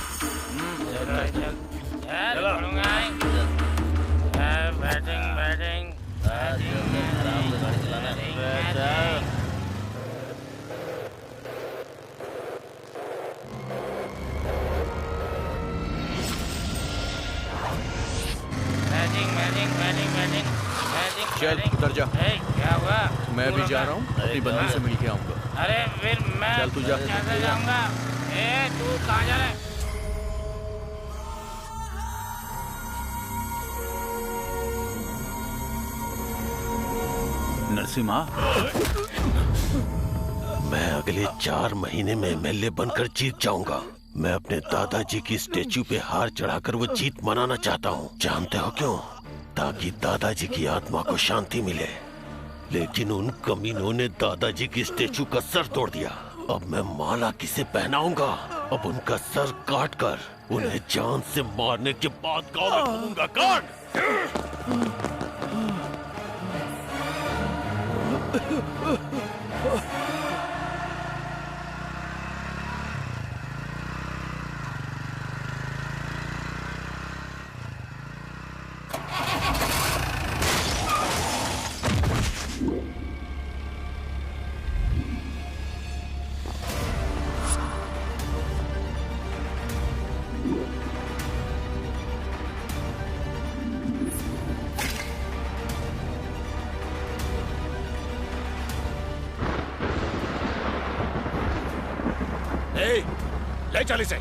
बैटिंग बैटिंग चल उतर जा। क्या हुआ? मैं भी जा रहा हूँ, अपनी बंदी से मिल के आऊंगा। अरे फिर मैं चल तू जा। कैसे जाऊंगा? तू कहाँ जा रहा है? नरसिम्हा, मैं अगले 4 महीने में एमएलए बनकर जीत जाऊंगा। मैं अपने दादाजी की स्टेच्यू पे हार चढ़ाकर वो जीत मनाना चाहता हूँ। जानते हो क्यों? ताकि दादाजी की आत्मा को शांति मिले। लेकिन उन कमीनों ने दादाजी की स्टेच्यू का सर तोड़ दिया। अब मैं माला किसे पहनाऊंगा? अब उनका सर काट कर उन्हें जान से मारने के बाद गाँव में घूमूंगा। काट! ले चल इसे।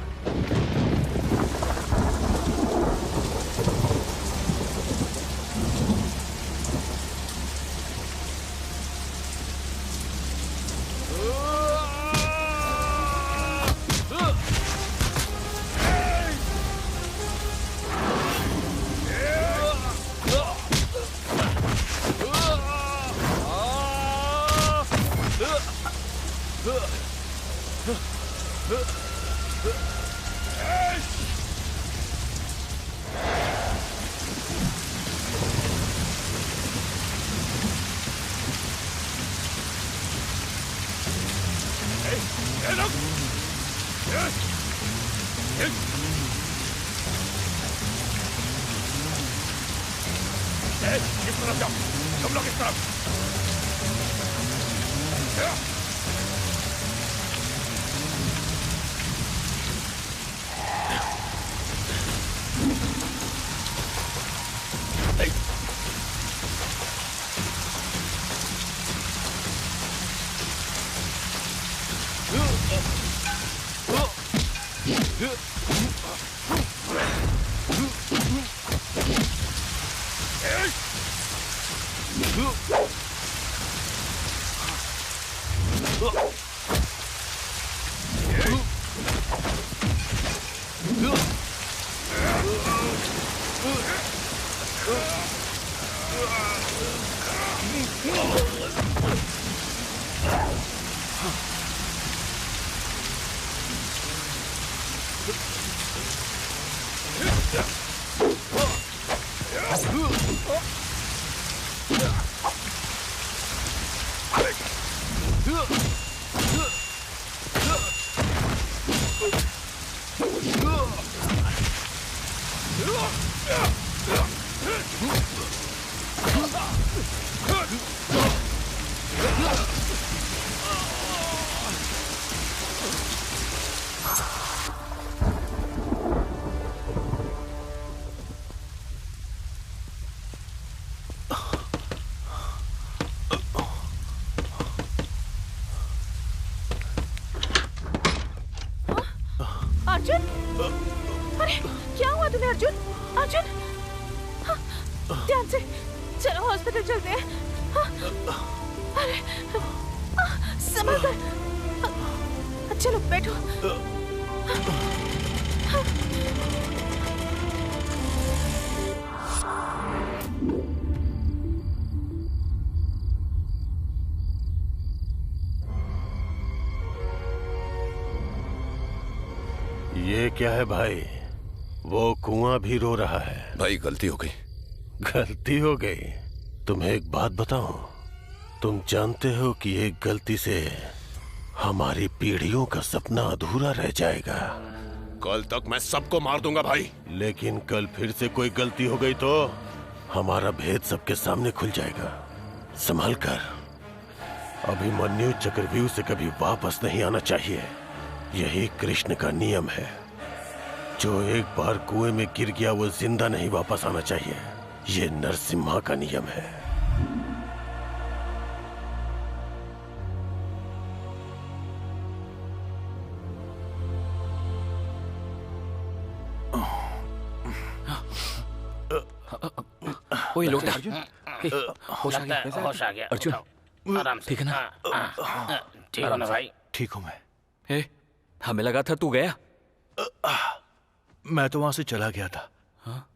इस तरफ जाओ, तुम लोग इस तरफ। अर्जुन, अरे क्या हुआ तुम्हें अर्जुन? अर्जुन, हाँ, ध्यान से चलो, हॉस्पिटल चलते हैं। हाँ, अरे संभल कर, चलो बैठो। ये क्या है भाई? वो कुआं भी रो रहा है। भाई गलती हो गई। गलती हो गई? तुम्हें एक बात बताऊं, तुम जानते हो कि एक गलती से हमारी पीढ़ियों का सपना अधूरा रह जाएगा। कल तक मैं सबको मार दूंगा भाई। लेकिन कल फिर से कोई गलती हो गई तो हमारा भेद सबके सामने खुल जाएगा। संभल कर। अभिमन्यु चक्रव्यूह से कभी वापस नहीं आना चाहिए। यही कृष्ण का नियम है। जो एक बार कुएं में गिर गया वो जिंदा नहीं वापस आना चाहिए। ये नरसिम्हा का नियम है। ओए लोटा, होश आ गया। अर्जुन आराम से। ठीक है ना? ठीक है ना भाई? ठीक हूँ मैं। हमें लगा था तू गया। मैं तो वहां से चला गया था।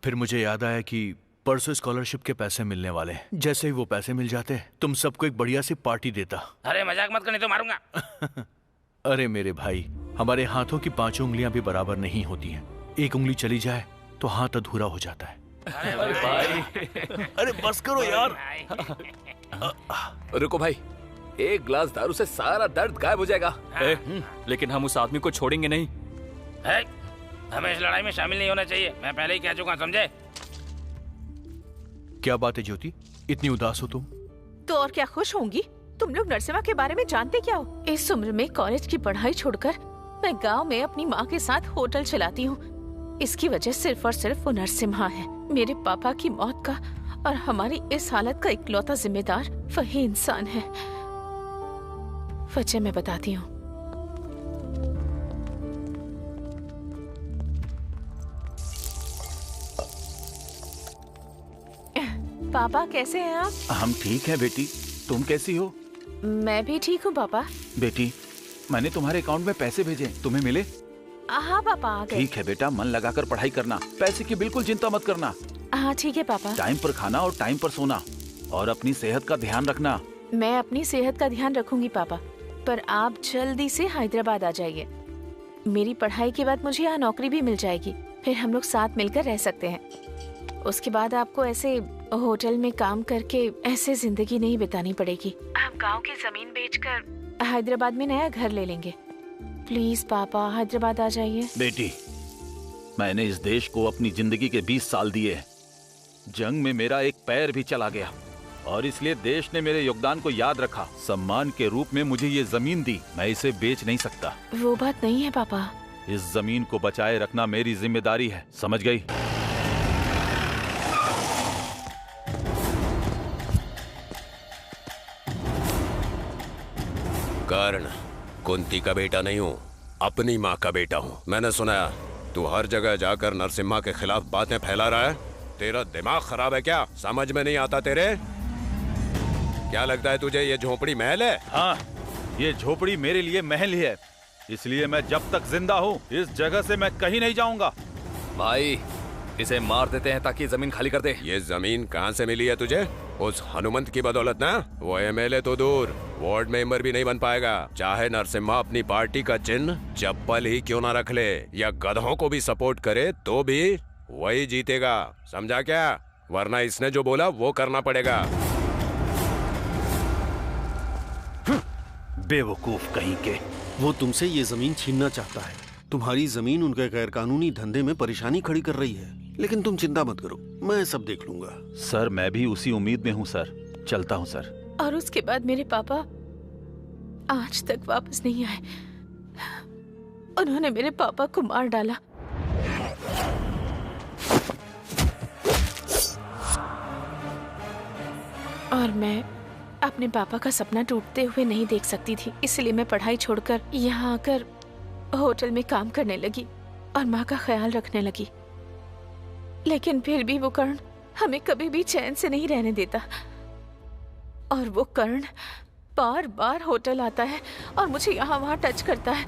फिर मुझे याद आया कि परसों स्कॉलरशिप के पैसे मिलने वाले हैं। जैसे ही वो पैसे मिल जाते तुम सबको एक बढ़िया सी पार्टी देता। अरे मजाक मत करनी तो मारूंगा। अरे मेरे भाई, हमारे हाथों की 5 उंगलियां भी बराबर नहीं होती हैं। एक उंगली चली जाए तो हाथ अधूरा हो जाता है। अरे भाई, अरे बस करो यार। रुको भाई, एक ग्लास दारू से सारा दर्द गायब हो जाएगा। लेकिन हम उस आदमी को छोड़ेंगे नहीं। हमें इस लड़ाई में शामिल नहीं होना चाहिए। मैं पहले ही कह चुका, समझे? क्या बात है ज्योति, इतनी उदास हो तुम? तो और क्या खुश होंगी? तुम लोग नरसिम्हा के बारे में जानते क्या हो? इस उम्र में कॉलेज की पढ़ाई छोड़कर मैं गांव में अपनी माँ के साथ होटल चलाती हूँ। इसकी वजह सिर्फ और सिर्फ वो नरसिम्हा है। मेरे पापा की मौत का और हमारी इस हालत का इकलौता जिम्मेदार वही इंसान है। वजह मैं बताती हूँ। पापा कैसे हैं आप? हम ठीक हैं बेटी, तुम कैसी हो? मैं भी ठीक हूँ पापा। बेटी, मैंने तुम्हारे अकाउंट में पैसे भेजे, तुम्हें मिले? हाँ पापा, आ गए। ठीक है बेटा, मन लगाकर पढ़ाई करना, पैसे की बिल्कुल चिंता मत करना। हाँ ठीक है पापा। टाइम पर खाना और टाइम पर सोना, और अपनी सेहत का ध्यान रखना। मैं अपनी सेहत का ध्यान रखूंगी पापा, पर आप जल्दी से हैदराबाद आ जाइए। मेरी पढ़ाई के बाद मुझे यहाँ नौकरी भी मिल जाएगी, फिर हम लोग साथ मिलकर रह सकते हैं। उसके बाद आपको ऐसे होटल में काम करके ऐसे जिंदगी नहीं बितानी पड़ेगी। आप गांव की जमीन बेचकर हैदराबाद में नया घर ले लेंगे। प्लीज पापा, हैदराबाद आ जाइए। बेटी, मैंने इस देश को अपनी जिंदगी के 20 साल दिए। जंग में मेरा एक पैर भी चला गया, और इसलिए देश ने मेरे योगदान को याद रखा। सम्मान के रूप में मुझे ये जमीन दी, मैं इसे बेच नहीं सकता। वो बात नहीं है पापा। इस जमीन को बचाए रखना मेरी जिम्मेदारी है, समझ गई? कर्ण, कुंती का बेटा नहीं हूँ, अपनी माँ का बेटा हूँ। मैंने सुना तू हर जगह जाकर नरसिम्हा के खिलाफ बातें फैला रहा है। तेरा दिमाग खराब है क्या? समझ में नहीं आता तेरे? क्या लगता है तुझे ये झोपड़ी महल है? हाँ, ये झोपड़ी मेरे लिए महल ही है, इसलिए मैं जब तक जिंदा हूँ इस जगह से मैं कहीं नहीं जाऊंगा। भाई, इसे मार देते हैं ताकि जमीन खाली कर दे। ये जमीन कहाँ से मिली है तुझे? उस हनुमंत की बदौलत ना। वो एमएलए तो दूर, वार्ड मेंबर भी नहीं बन पाएगा। चाहे नरसिम्हा अपनी पार्टी का चिन्ह चप्पल ही क्यों ना रख ले या गधों को भी सपोर्ट करे तो भी वही जीतेगा, समझा क्या? वरना इसने जो बोला वो करना पड़ेगा। बेवकूफ कहीं के। वो तुमसे ये जमीन छीनना चाहता है। तुम्हारी जमीन उनके गैरकानूनी धंधे में परेशानी खड़ी कर रही है, लेकिन तुम चिंता मत करो, मैं सब देख लूंगा। सर, मैं भी उसी उम्मीद में हूँ सर। चलता हूँ सर। और उसके बाद मेरे पापा आज तक वापस नहीं आए। उन्होंने मेरे पापा को मार डाला। और मैं अपने पापा का सपना टूटते हुए नहीं देख सकती थी, इसलिए मैं पढ़ाई छोड़कर यहाँ आकर होटल में काम करने लगी और माँ का ख्याल रखने लगी। लेकिन फिर भी वो कर्ण हमें कभी भी चैन से नहीं रहने देता। और वो कर्ण बार बार होटल आता है और मुझे यहाँ वहाँ टच करता है।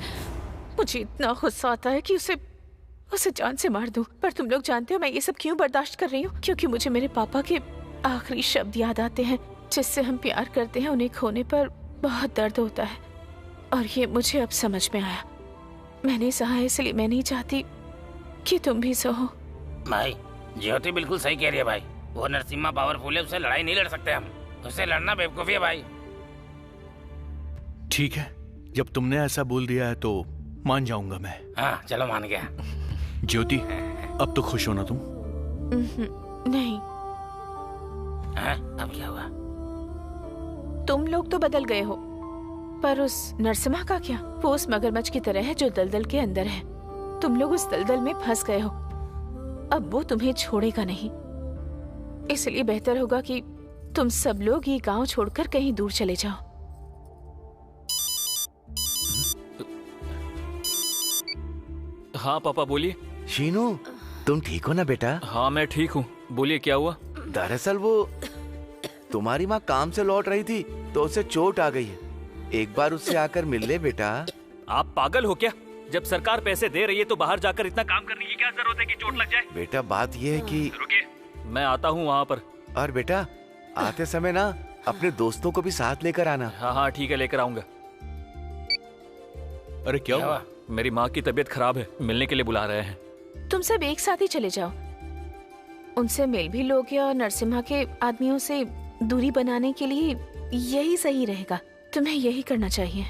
मुझे इतना गुस्सा आता है कि उसे जान से मार दूं। पर तुम लोग जानते हो मैं ये सब क्यों बर्दाश्त कर रही हूँ? क्योंकि मुझे मेरे पापा के आखिरी शब्द याद आते हैं, जिससे हम प्यार करते हैं, उन्हें खोने पर बहुत दर्द होता है। और ये मुझे अब समझ में आया। मैंने सहा इसलिए मैं नहीं चाहती कि तुम भी सहो। भाई ज्योति बिल्कुल सही कह रही है भाई। वो नरसिम्हा पावरफुल है, उससे लड़ाई नहीं लड़ सकते हम। उससे लड़ना बेवकूफी है भाई। ठीक है, जब तुमने ऐसा बोल दिया है तो मान जाऊंगा मैं। हाँ चलो मान गया। ज्योति, अब तो खुश हो ना तुम? नहीं। अब क्या हुआ? तुम लोग तो बदल गए हो, पर उस नरसिम्हा का क्या? वो उस मगरमच्छ की तरह है जो दलदल के अंदर है। तुम लोग उस दलदल में फंस गए हो। अब वो तुम्हें छोड़ेगा नहीं। इसलिए बेहतर होगा कि तुम सब लोग ये गांव छोड़कर कहीं दूर चले जाओ। हाँ पापा बोलिए। शीनू, तुम ठीक हो ना बेटा? हाँ मैं ठीक हूँ, बोलिए क्या हुआ? दरअसल वो तुम्हारी माँ काम से लौट रही थी तो उसे चोट आ गई है। एक बार उससे आकर मिल ले बेटा। आप पागल हो क्या? जब सरकार पैसे दे रही है तो बाहर जाकर इतना काम करने की क्या जरूरत है कि चोट लग जाए? बेटा बात ये है कि रुकिए, मैं आता हूँ वहाँ पर। और बेटा आते समय ना अपने दोस्तों को भी साथ लेकर आना। हाँ हाँ ठीक है, लेकर आऊंगा। अरे क्या हुआ? मेरी माँ की तबीयत खराब है, मिलने के लिए बुला रहे हैं। तुम सब एक साथ ही चले जाओ। उनसे मिल भी लोगे और नरसिम्हा के आदमियों से दूरी बनाने के लिए यही सही रहेगा। तुम्हें यही करना चाहिए।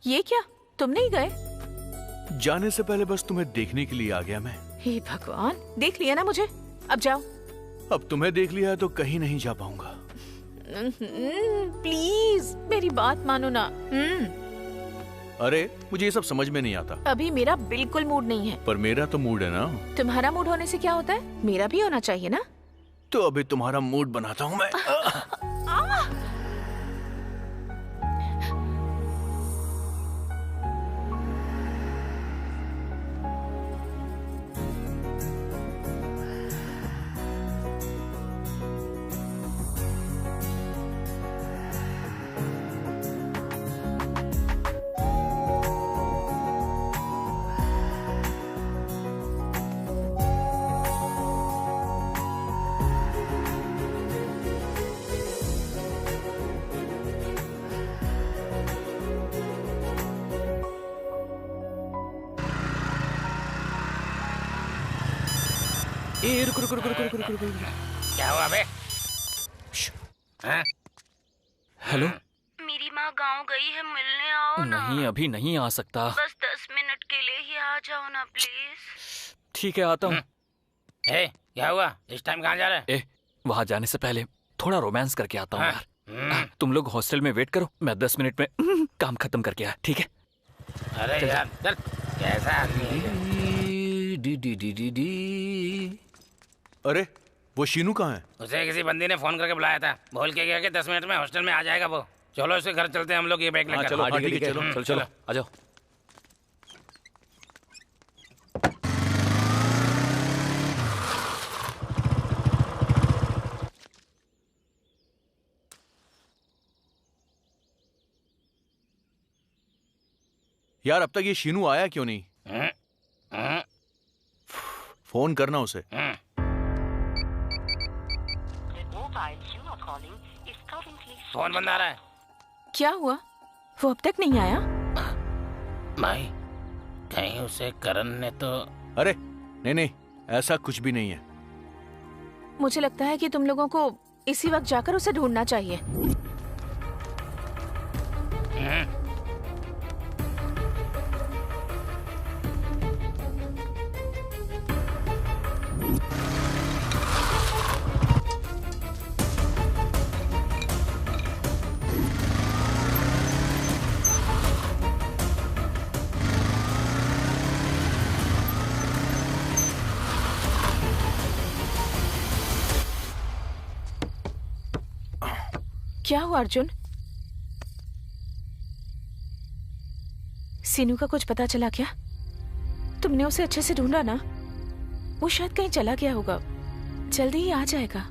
ये क्या? तुम नहीं गए? जाने से पहले बस तुम्हें देखने के लिए आ गया मैं। हे भगवान, देख लिया ना मुझे, अब जाओ। अब तुम्हें देख लिया है तो कहीं नहीं जा पाऊंगा। प्लीज मेरी बात मानो ना। अरे मुझे ये सब समझ में नहीं आता। अभी मेरा बिल्कुल मूड नहीं है। पर मेरा तो मूड है ना। तुम्हारा मूड होने से क्या होता है? मेरा भी होना चाहिए ना। तो अभी तुम्हारा मूड बनाता हूँ मैं। रुक। क्या हुआ बे? हेलो, मेरी माँ गांव गई है, मिलने आओ ना। नहीं अभी नहीं आ सकता। बस 10 मिनट के लिए ही आ जाओ ना प्लीज। ठीक है आता हूँ। क्या हुआ? इस टाइम कहाँ जा रहा है? वहाँ जाने से पहले थोड़ा रोमांस करके आता हूँ यार। तुम लोग हॉस्टल में वेट करो, मैं 10 मिनट में काम खत्म करके आया, ठीक है? अरे यार चल, कैसा आदमी है? अरे वो शीनू कहाँ है? उसे किसी बंदी ने फोन करके बुलाया था, बोल के गया कि 10 मिनट में हॉस्टल में आ जाएगा वो। चलो उसके घर चलते हैं हम लोग, ये बैग लेकर। चलो ठीक है, चलो चलो आ जाओ। यार अब तक ये शीनू आया क्यों नहीं? फोन करना उसे। फोन बंद आ रहा है। क्या हुआ? वो अब तक नहीं आया? भाई कहीं उसे करण ने तो। अरे नहीं, ऐसा कुछ भी नहीं है। मुझे लगता है कि तुम लोगों को इसी वक्त जाकर उसे ढूंढना चाहिए। क्या हुआ अर्जुन? सीनू का कुछ पता चला क्या? तुमने उसे अच्छे से ढूंढा ना? वो शायद कहीं चला गया होगा, जल्दी ही आ जाएगा।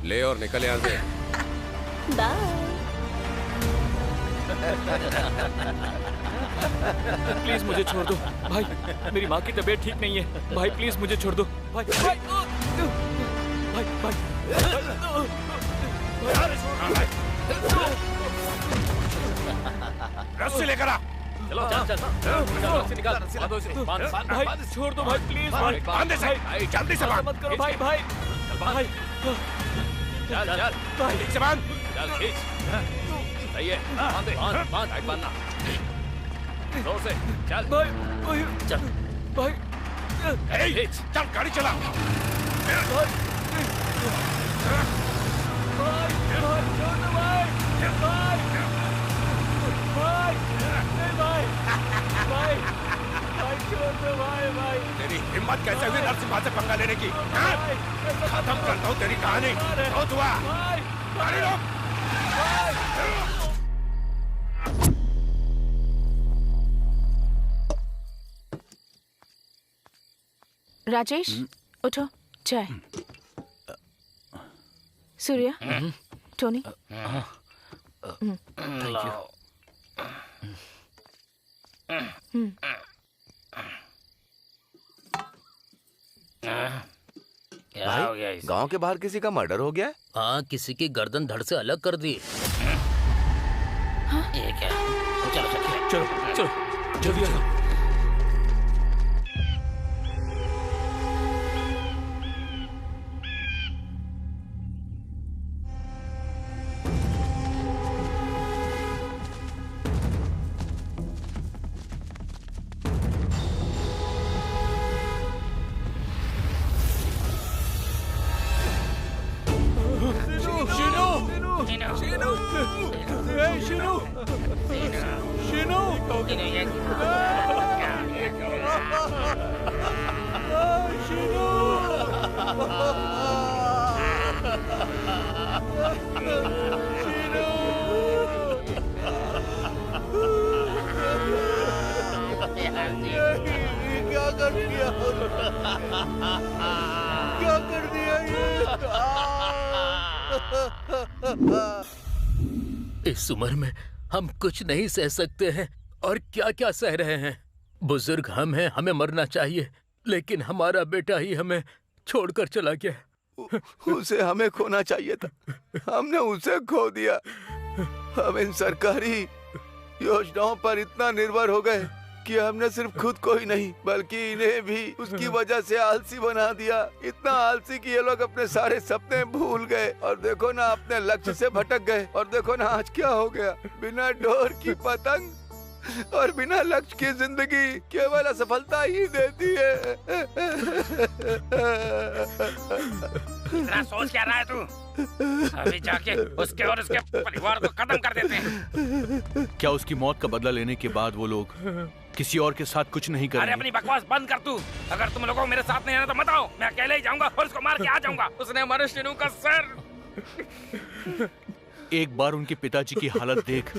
ले और निकल यहाँ से। बाय। प्लीज मुझे छोड़ दो भाई, मेरी माँ की तबीयत ठीक नहीं है भाई, प्लीज मुझे छोड़ दो भाई। भाई भाई भाई, रस्सी लेकर आ। चलो चल चल रस्सी निकाल, बांधो इसे, बांध भाई छोड़ दो भाई प्लीज भाई, बांध इसे, जल्दी से बांध। मत करो भाई भाई भाई, चल चल भाई ठीक से बांध। चल खींच, सही है, बांध दे, बांध टाइट बांधना, जोर से चल भाई चल भाई, खींच, चल गाड़ी चला। तेरी हिम्मत कैसे हुई नरसिम्हा से पंगा लेने की? खत्म करता हूँ तेरी कहानी। बहुत हुआ, गाड़ी रोक। राजेश उठो, चाय। Surya, Tony, thank you. क्या हो गया इसे? गांव के बाहर किसी का मर्डर हो गया? हाँ, किसी की गर्दन धड़ से अलग कर दी। ये क्या? चलो चलो चलो चलो जल्दी आ जाओ। इस उम्र में हम कुछ नहीं सह सकते हैं और क्या क्या सह रहे हैं। बुजुर्ग हम हैं, हमें मरना चाहिए, लेकिन हमारा बेटा ही हमें छोड़कर चला गया। उसे हमें खोना चाहिए था, हमने उसे खो दिया। हम इन सरकारी योजनाओं पर इतना निर्भर हो गए कि हमने सिर्फ खुद को ही नहीं बल्कि इन्हें भी उसकी वजह से आलसी बना दिया। इतना आलसी कि ये लोग अपने सारे सपने भूल गए और देखो ना अपने लक्ष्य से भटक गए। और देखो ना आज क्या हो गया, बिना डोर की पतंग और बिना लक्ष्य की जिंदगी केवल असफलता ही देती है। इतना सोच क्या रहा है तू? अभी जाके उसके और उसके परिवार को खत्म कर देते हैं। क्या उसकी मौत का बदला लेने के बाद वो लोग किसी और के साथ कुछ नहीं करेंगे? अरे अपनी बकवास बंद कर तू। अगर तुम लोगों को मेरे साथ नहीं आना तो मत आओ, मैं अकेले ही जाऊंगा और उसको मार के आ जाऊंगा। उसने हमारे शीनू का सर। एक बार उनके पिताजी की हालत देख,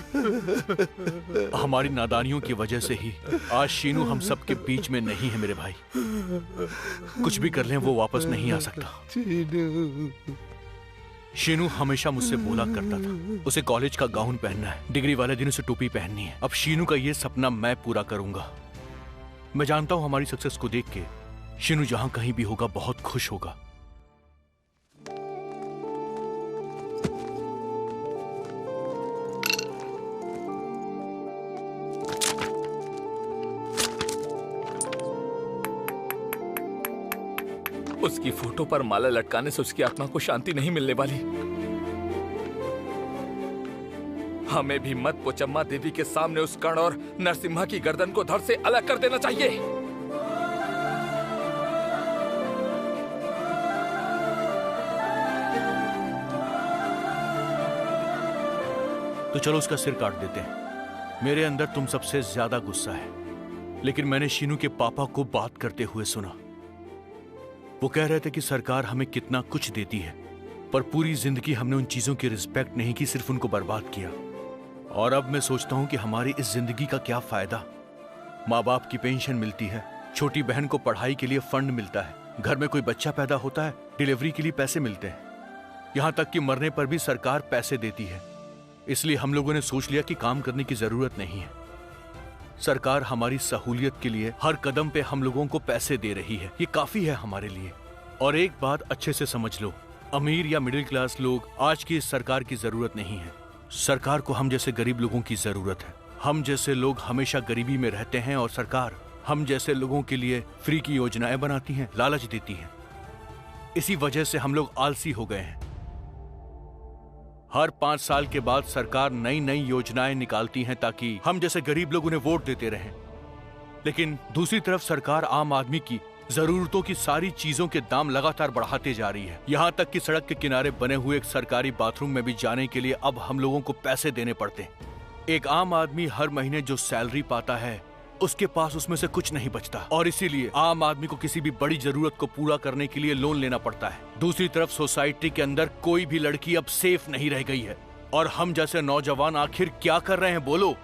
हमारी नादानियों की वजह से ही आज शीनू हम सब के बीच में नहीं है मेरे भाई। कुछ भी कर लें वो वापस नहीं आ सकता। शीनू हमेशा मुझसे बोला करता था उसे कॉलेज का गाउन पहनना है, डिग्री वाले दिन उसे टोपी पहननी है। अब शीनू का ये सपना मैं पूरा करूंगा। मैं जानता हूं हमारी सक्सेस को देख के शीनू जहां कहीं भी होगा बहुत खुश होगा। उसकी फोटो पर माला लटकाने से उसकी आत्मा को शांति नहीं मिलने वाली। हमें भी मत पोचम्मा देवी के सामने उस कर्ण और नरसिम्हा की गर्दन को धड़ से अलग कर देना चाहिए। तो चलो उसका सिर काट देते हैं। मेरे अंदर तुम सबसे ज्यादा गुस्सा है, लेकिन मैंने शीनू के पापा को बात करते हुए सुना। वो कह रहे थे कि सरकार हमें कितना कुछ देती है, पर पूरी जिंदगी हमने उन चीजों की रिस्पेक्ट नहीं की, सिर्फ उनको बर्बाद किया। और अब मैं सोचता हूं कि हमारी इस जिंदगी का क्या फायदा। माँ बाप की पेंशन मिलती है, छोटी बहन को पढ़ाई के लिए फंड मिलता है, घर में कोई बच्चा पैदा होता है, डिलीवरी के लिए पैसे मिलते हैं, यहाँ तक कि मरने पर भी सरकार पैसे देती है। इसलिए हम लोगों ने सोच लिया कि काम करने की जरूरत नहीं है। सरकार हमारी सहूलियत के लिए हर कदम पे हम लोगों को पैसे दे रही है, ये काफी है हमारे लिए। और एक बात अच्छे से समझ लो, अमीर या मिडिल क्लास लोग आज की इस सरकार की जरूरत नहीं है। सरकार को हम जैसे गरीब लोगों की जरूरत है। हम जैसे लोग हमेशा गरीबी में रहते हैं और सरकार हम जैसे लोगों के लिए फ्री की योजनाएं बनाती हैं, लालच देती है। इसी वजह से हम लोग आलसी हो गए हैं। हर 5 साल के बाद सरकार नई नई योजनाएं निकालती हैं ताकि हम जैसे गरीब लोग उन्हें वोट देते रहें। लेकिन दूसरी तरफ सरकार आम आदमी की जरूरतों की सारी चीजों के दाम लगातार बढ़ाते जा रही है। यहाँ तक कि सड़क के किनारे बने हुए एक सरकारी बाथरूम में भी जाने के लिए अब हम लोगों को पैसे देने पड़ते हैं। एक आम आदमी हर महीने जो सैलरी पाता है उसके पास उसमें से कुछ नहीं बचता, और इसीलिए आम आदमी को किसी भी बड़ी जरूरत को पूरा करने के लिए लोन लेना पड़ता है। दूसरी तरफ सोसाइटी के अंदर कोई भी लड़की अब सेफ नहीं रह गई है, और हम जैसे नौजवान आखिर क्या कर रहे हैं बोलो?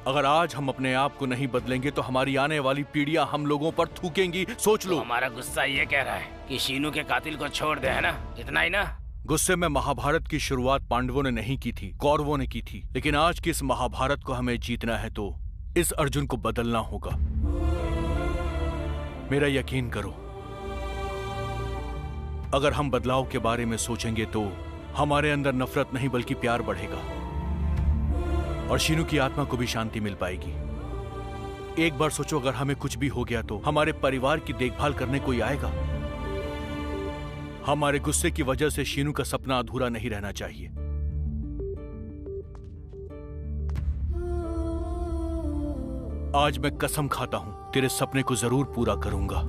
अगर आज हम अपने आप को नहीं बदलेंगे तो हमारी आने वाली पीढ़ियां हम लोगों पर थूकेंगी। सोच लो। तो हमारा गुस्सा ये कह रहा है कि शीनू के कातिल को छोड़ दे, है ना? इतना ही ना? गुस्से में महाभारत की शुरुआत पांडवों ने नहीं की थी, कौरवों ने की थी। लेकिन आज की इस महाभारत को हमें जीतना है तो इस अर्जुन को बदलना होगा। मेरा यकीन करो, अगर हम बदलाव के बारे में सोचेंगे तो हमारे अंदर नफरत नहीं बल्कि प्यार बढ़ेगा, और शीनू की आत्मा को भी शांति मिल पाएगी। एक बार सोचो, अगर हमें कुछ भी हो गया तो हमारे परिवार की देखभाल करने कोई आएगा। हमारे गुस्से की वजह से शीनू का सपना अधूरा नहीं रहना चाहिए। आज मैं कसम खाता हूं, तेरे सपने को जरूर पूरा करूंगा।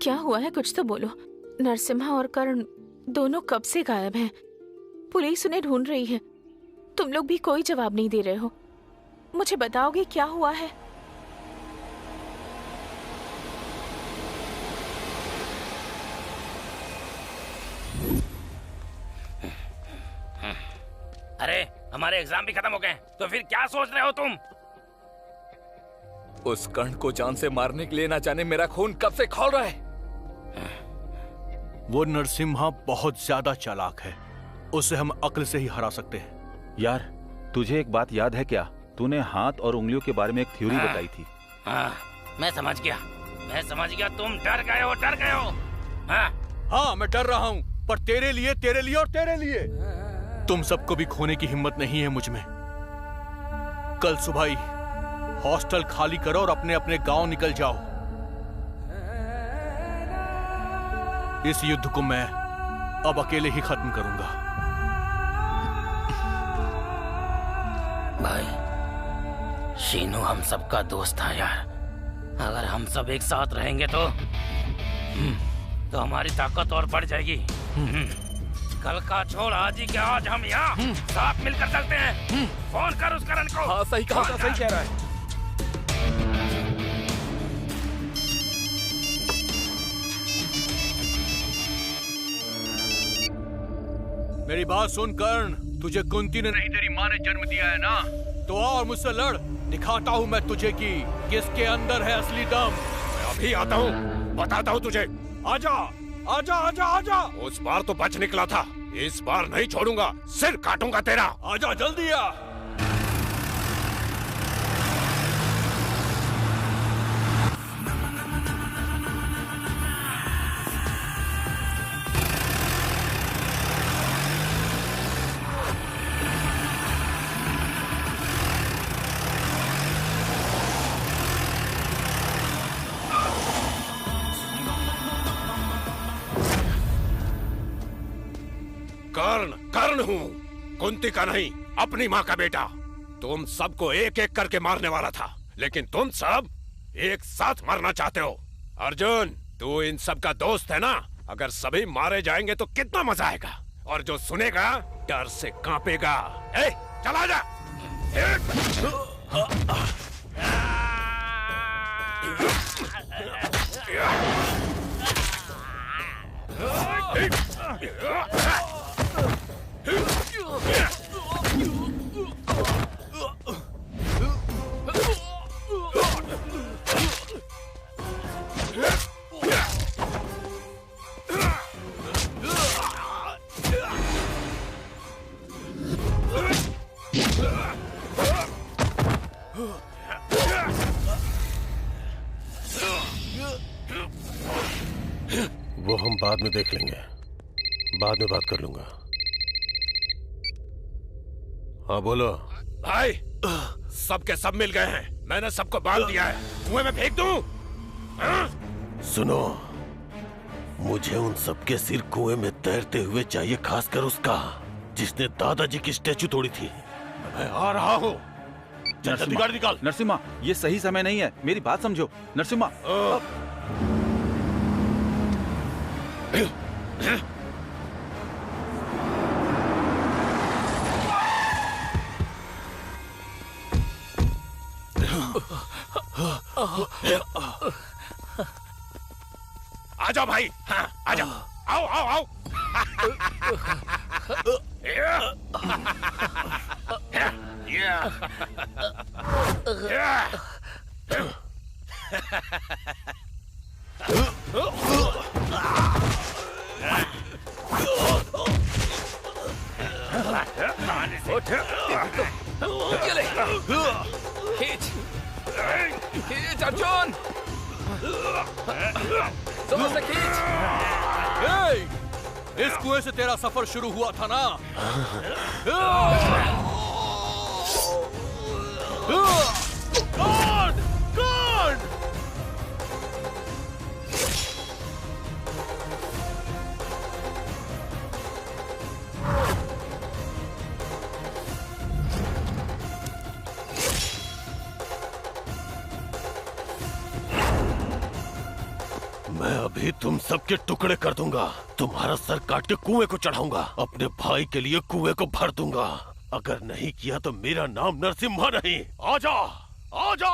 क्या हुआ है? कुछ तो बोलो। नरसिम्हा और कर्ण दोनों कब से गायब हैं। पुलिस उन्हें ढूंढ रही है। तुम लोग भी कोई जवाब नहीं दे रहे हो। मुझे बताओगे क्या हुआ है? अरे हमारे एग्जाम भी खत्म हो गए, तो फिर क्या सोच रहे हो तुम? उस कर्ण को जान से मारने के लिए ना जाने मेरा खून कब से खौल रहा है। वो नरसिम्हा बहुत ज्यादा चालाक है, उसे हम अक्ल से ही हरा सकते हैं। यार, तुझे एक बात याद है क्या? तूने हाथ और उंगलियों के बारे में एक थ्योरी बताई थी। हाँ, मैं समझ गया। तुम डर गए हो। हाँ, मैं डर रहा हूँ, पर तेरे लिए और तेरे लिए। तुम सबको भी खोने की हिम्मत नहीं है मुझ में। कल सुबह ही हॉस्टल खाली करो और अपने अपने गांव निकल जाओ। इस युद्ध को मैं अब अकेले ही खत्म करूंगा। भाई, शीनू हम सबका दोस्त था यार। अगर हम सब एक साथ रहेंगे तो हमारी ताकत और बढ़ जाएगी। कल का छोड़, आज ही के आज हम यहाँ साथ मिलकर चलते हैं। फोन कर उस करण को। हाँ, सही कहा, सही कह रहा है। मेरी बात सुन कर्ण, तुझे कुंती ने नहीं तेरी माँ ने जन्म दिया है ना, तो आ और मुझसे लड़। दिखाता हूँ मैं तुझे कि किसके अंदर है असली दम। मैं अभी आता हूँ, बताता हूँ तुझे। आजा आजा आजा आजा। उस बार तो बच निकला था, इस बार नहीं छोड़ूंगा, सिर काटूंगा तेरा। आजा जल्दी आ। हूँ, कुंती का नहीं, अपनी माँ का बेटा। तुम सबको एक एक करके मारने वाला था, लेकिन तुम सब एक साथ मरना चाहते हो। अर्जुन, तू इन सब का दोस्त है ना? अगर सभी मारे जाएंगे तो कितना मजा आएगा, और जो सुनेगा डर से कांपेगा। ए, चला जा। वो हम बाद में देख लेंगे, बाद में बात कर लूंगा। हाँ बोलो। भाई, सबके सब मिल गए हैं। मैंने सबको बांध दिया है। कुएं में फेंक दूं? सुनो, मुझे उन सबके सिर कुएं में तैरते हुए चाहिए, खासकर उसका जिसने दादाजी की स्टैचू तोड़ी थी। मैं आ रहा हूँ। जल्दी गाड़ी निकाल। नरसिम्हा, ये सही समय नहीं है, मेरी बात समझो। नरसिम्हा, आ जाओ भाई। हाँ, आ जाओ। आओ आओ आओ। खींच अर्जुन, जोर से खींच। इस कुएं से तेरा सफर शुरू हुआ था ना? गॉड! गॉड! मैं अभी तुम सबके टुकड़े कर दूंगा। तुम्हारा सर काट के कुएं को चढ़ाऊंगा। अपने भाई के लिए कुएं को भर दूंगा। अगर नहीं किया तो मेरा नाम नरसिम्हा नहीं। आजा, आजा।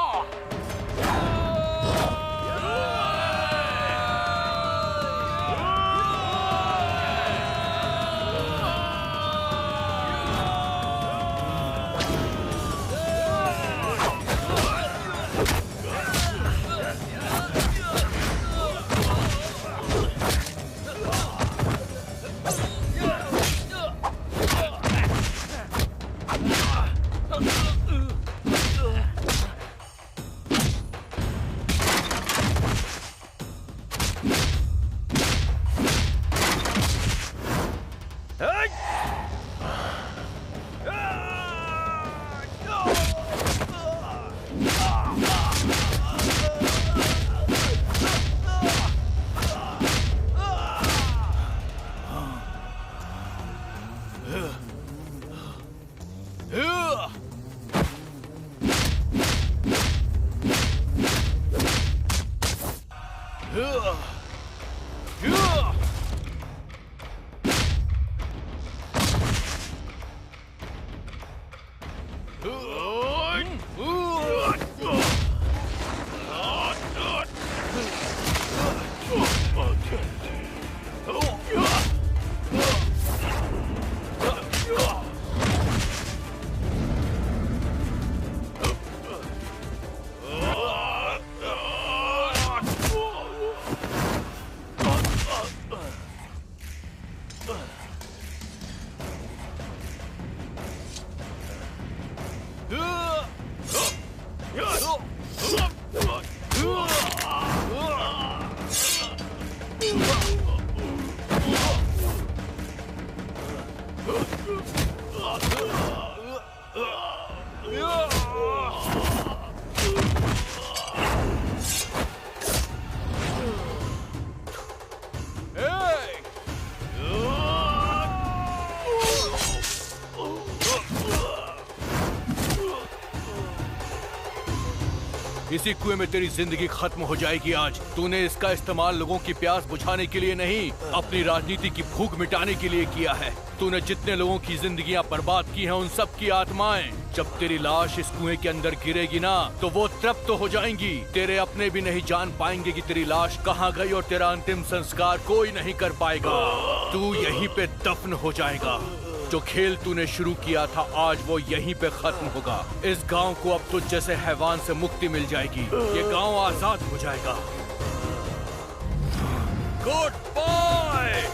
इसी कुएं में तेरी जिंदगी खत्म हो जाएगी आज। तूने इसका इस्तेमाल लोगों की प्यास बुझाने के लिए नहीं, अपनी राजनीति की भूख मिटाने के लिए किया है। तूने जितने लोगों की जिंदगियां बर्बाद की हैं, उन सब की आत्माएं जब तेरी लाश इस कुएं के अंदर गिरेगी ना, तो वो तृप्त हो जाएंगी। तेरे अपने भी नहीं जान पाएंगे कि तेरी लाश कहाँ गई, और तेरा अंतिम संस्कार कोई नहीं कर पाएगा। तू यहीं पे दफन हो जाएगा। जो खेल तूने शुरू किया था आज वो यहीं पे खत्म होगा। इस गांव को अब तुझ जैसे हैवान से मुक्ति मिल जाएगी। ये गांव आजाद हो जाएगा। Good bye.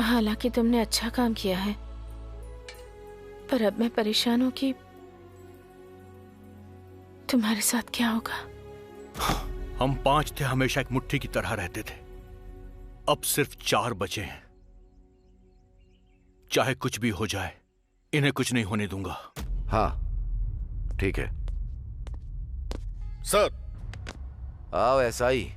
हालांकि तुमने अच्छा काम किया है, पर अब मैं परेशान हूं कि तुम्हारे साथ क्या होगा। हम 5 थे, हमेशा एक मुट्ठी की तरह रहते थे। अब सिर्फ 4 बचे हैं। चाहे कुछ भी हो जाए, इन्हें कुछ नहीं होने दूंगा। हाँ ठीक है सर। आओ एसआई,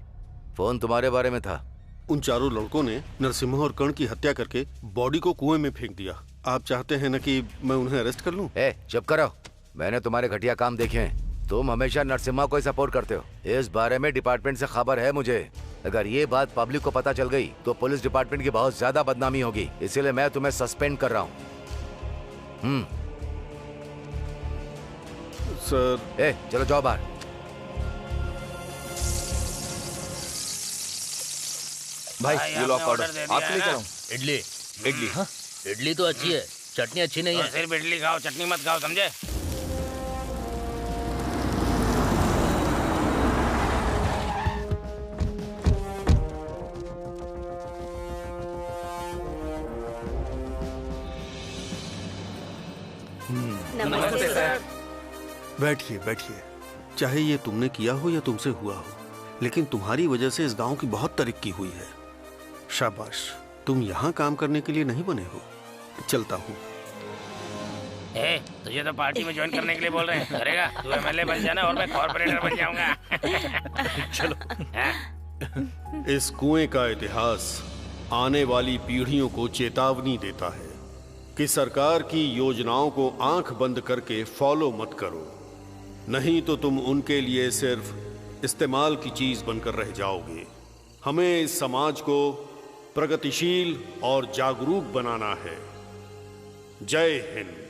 फोन तुम्हारे बारे में था। उन चारों लड़कों ने नरसिम्हा और कर्ण की हत्या करके बॉडी को कुएं में फेंक दिया। आप चाहते हैं ना कि मैं उन्हें अरेस्ट कर लूं? चुप करो। मैंने तुम्हारे घटिया काम देखे हैं। तुम हमेशा नरसिम्हा को ही सपोर्ट करते हो। इस बारे में डिपार्टमेंट से खबर है मुझे। अगर ये बात पब्लिक को पता चल गई तो पुलिस डिपार्टमेंट की बहुत ज्यादा बदनामी होगी। इसीलिए मैं तुम्हें सस्पेंड कर रहा हूँ। सर। चलो जाओ बाहर। भाई ये लो ऑर्डर आपके लिए क्या लाऊं? इडली। इडली? हाँ इडली तो अच्छी है, चटनी अच्छी नहीं है। सिर्फ इडली खाओ, चटनी मत खाओ, समझे? नमस्ते सर। बैठिए बैठिए। चाहे ये तुमने किया हो या तुमसे हुआ हो, लेकिन तुम्हारी वजह से इस गांव की बहुत तरक्की हुई है। शाबाश। तुम यहाँ काम करने के लिए नहीं बने हो। चलता हूँ। तुझे तो पार्टी में ज्वाइन करने के लिए बोल रहे हैं। करेगा? तू एमएलए बन जाना और मैं कॉर्पोरेटर बन जाऊंगा। चलो। इस कुएं का इतिहास आने वाली पीढ़ियों को चेतावनी देता है कि सरकार की योजनाओं को आंख बंद करके फॉलो मत करो, नहीं तो तुम उनके लिए सिर्फ इस्तेमाल की चीज बनकर रह जाओगे। हमें इस समाज को प्रगतिशील और जागरूक बनाना है। जय हिंद।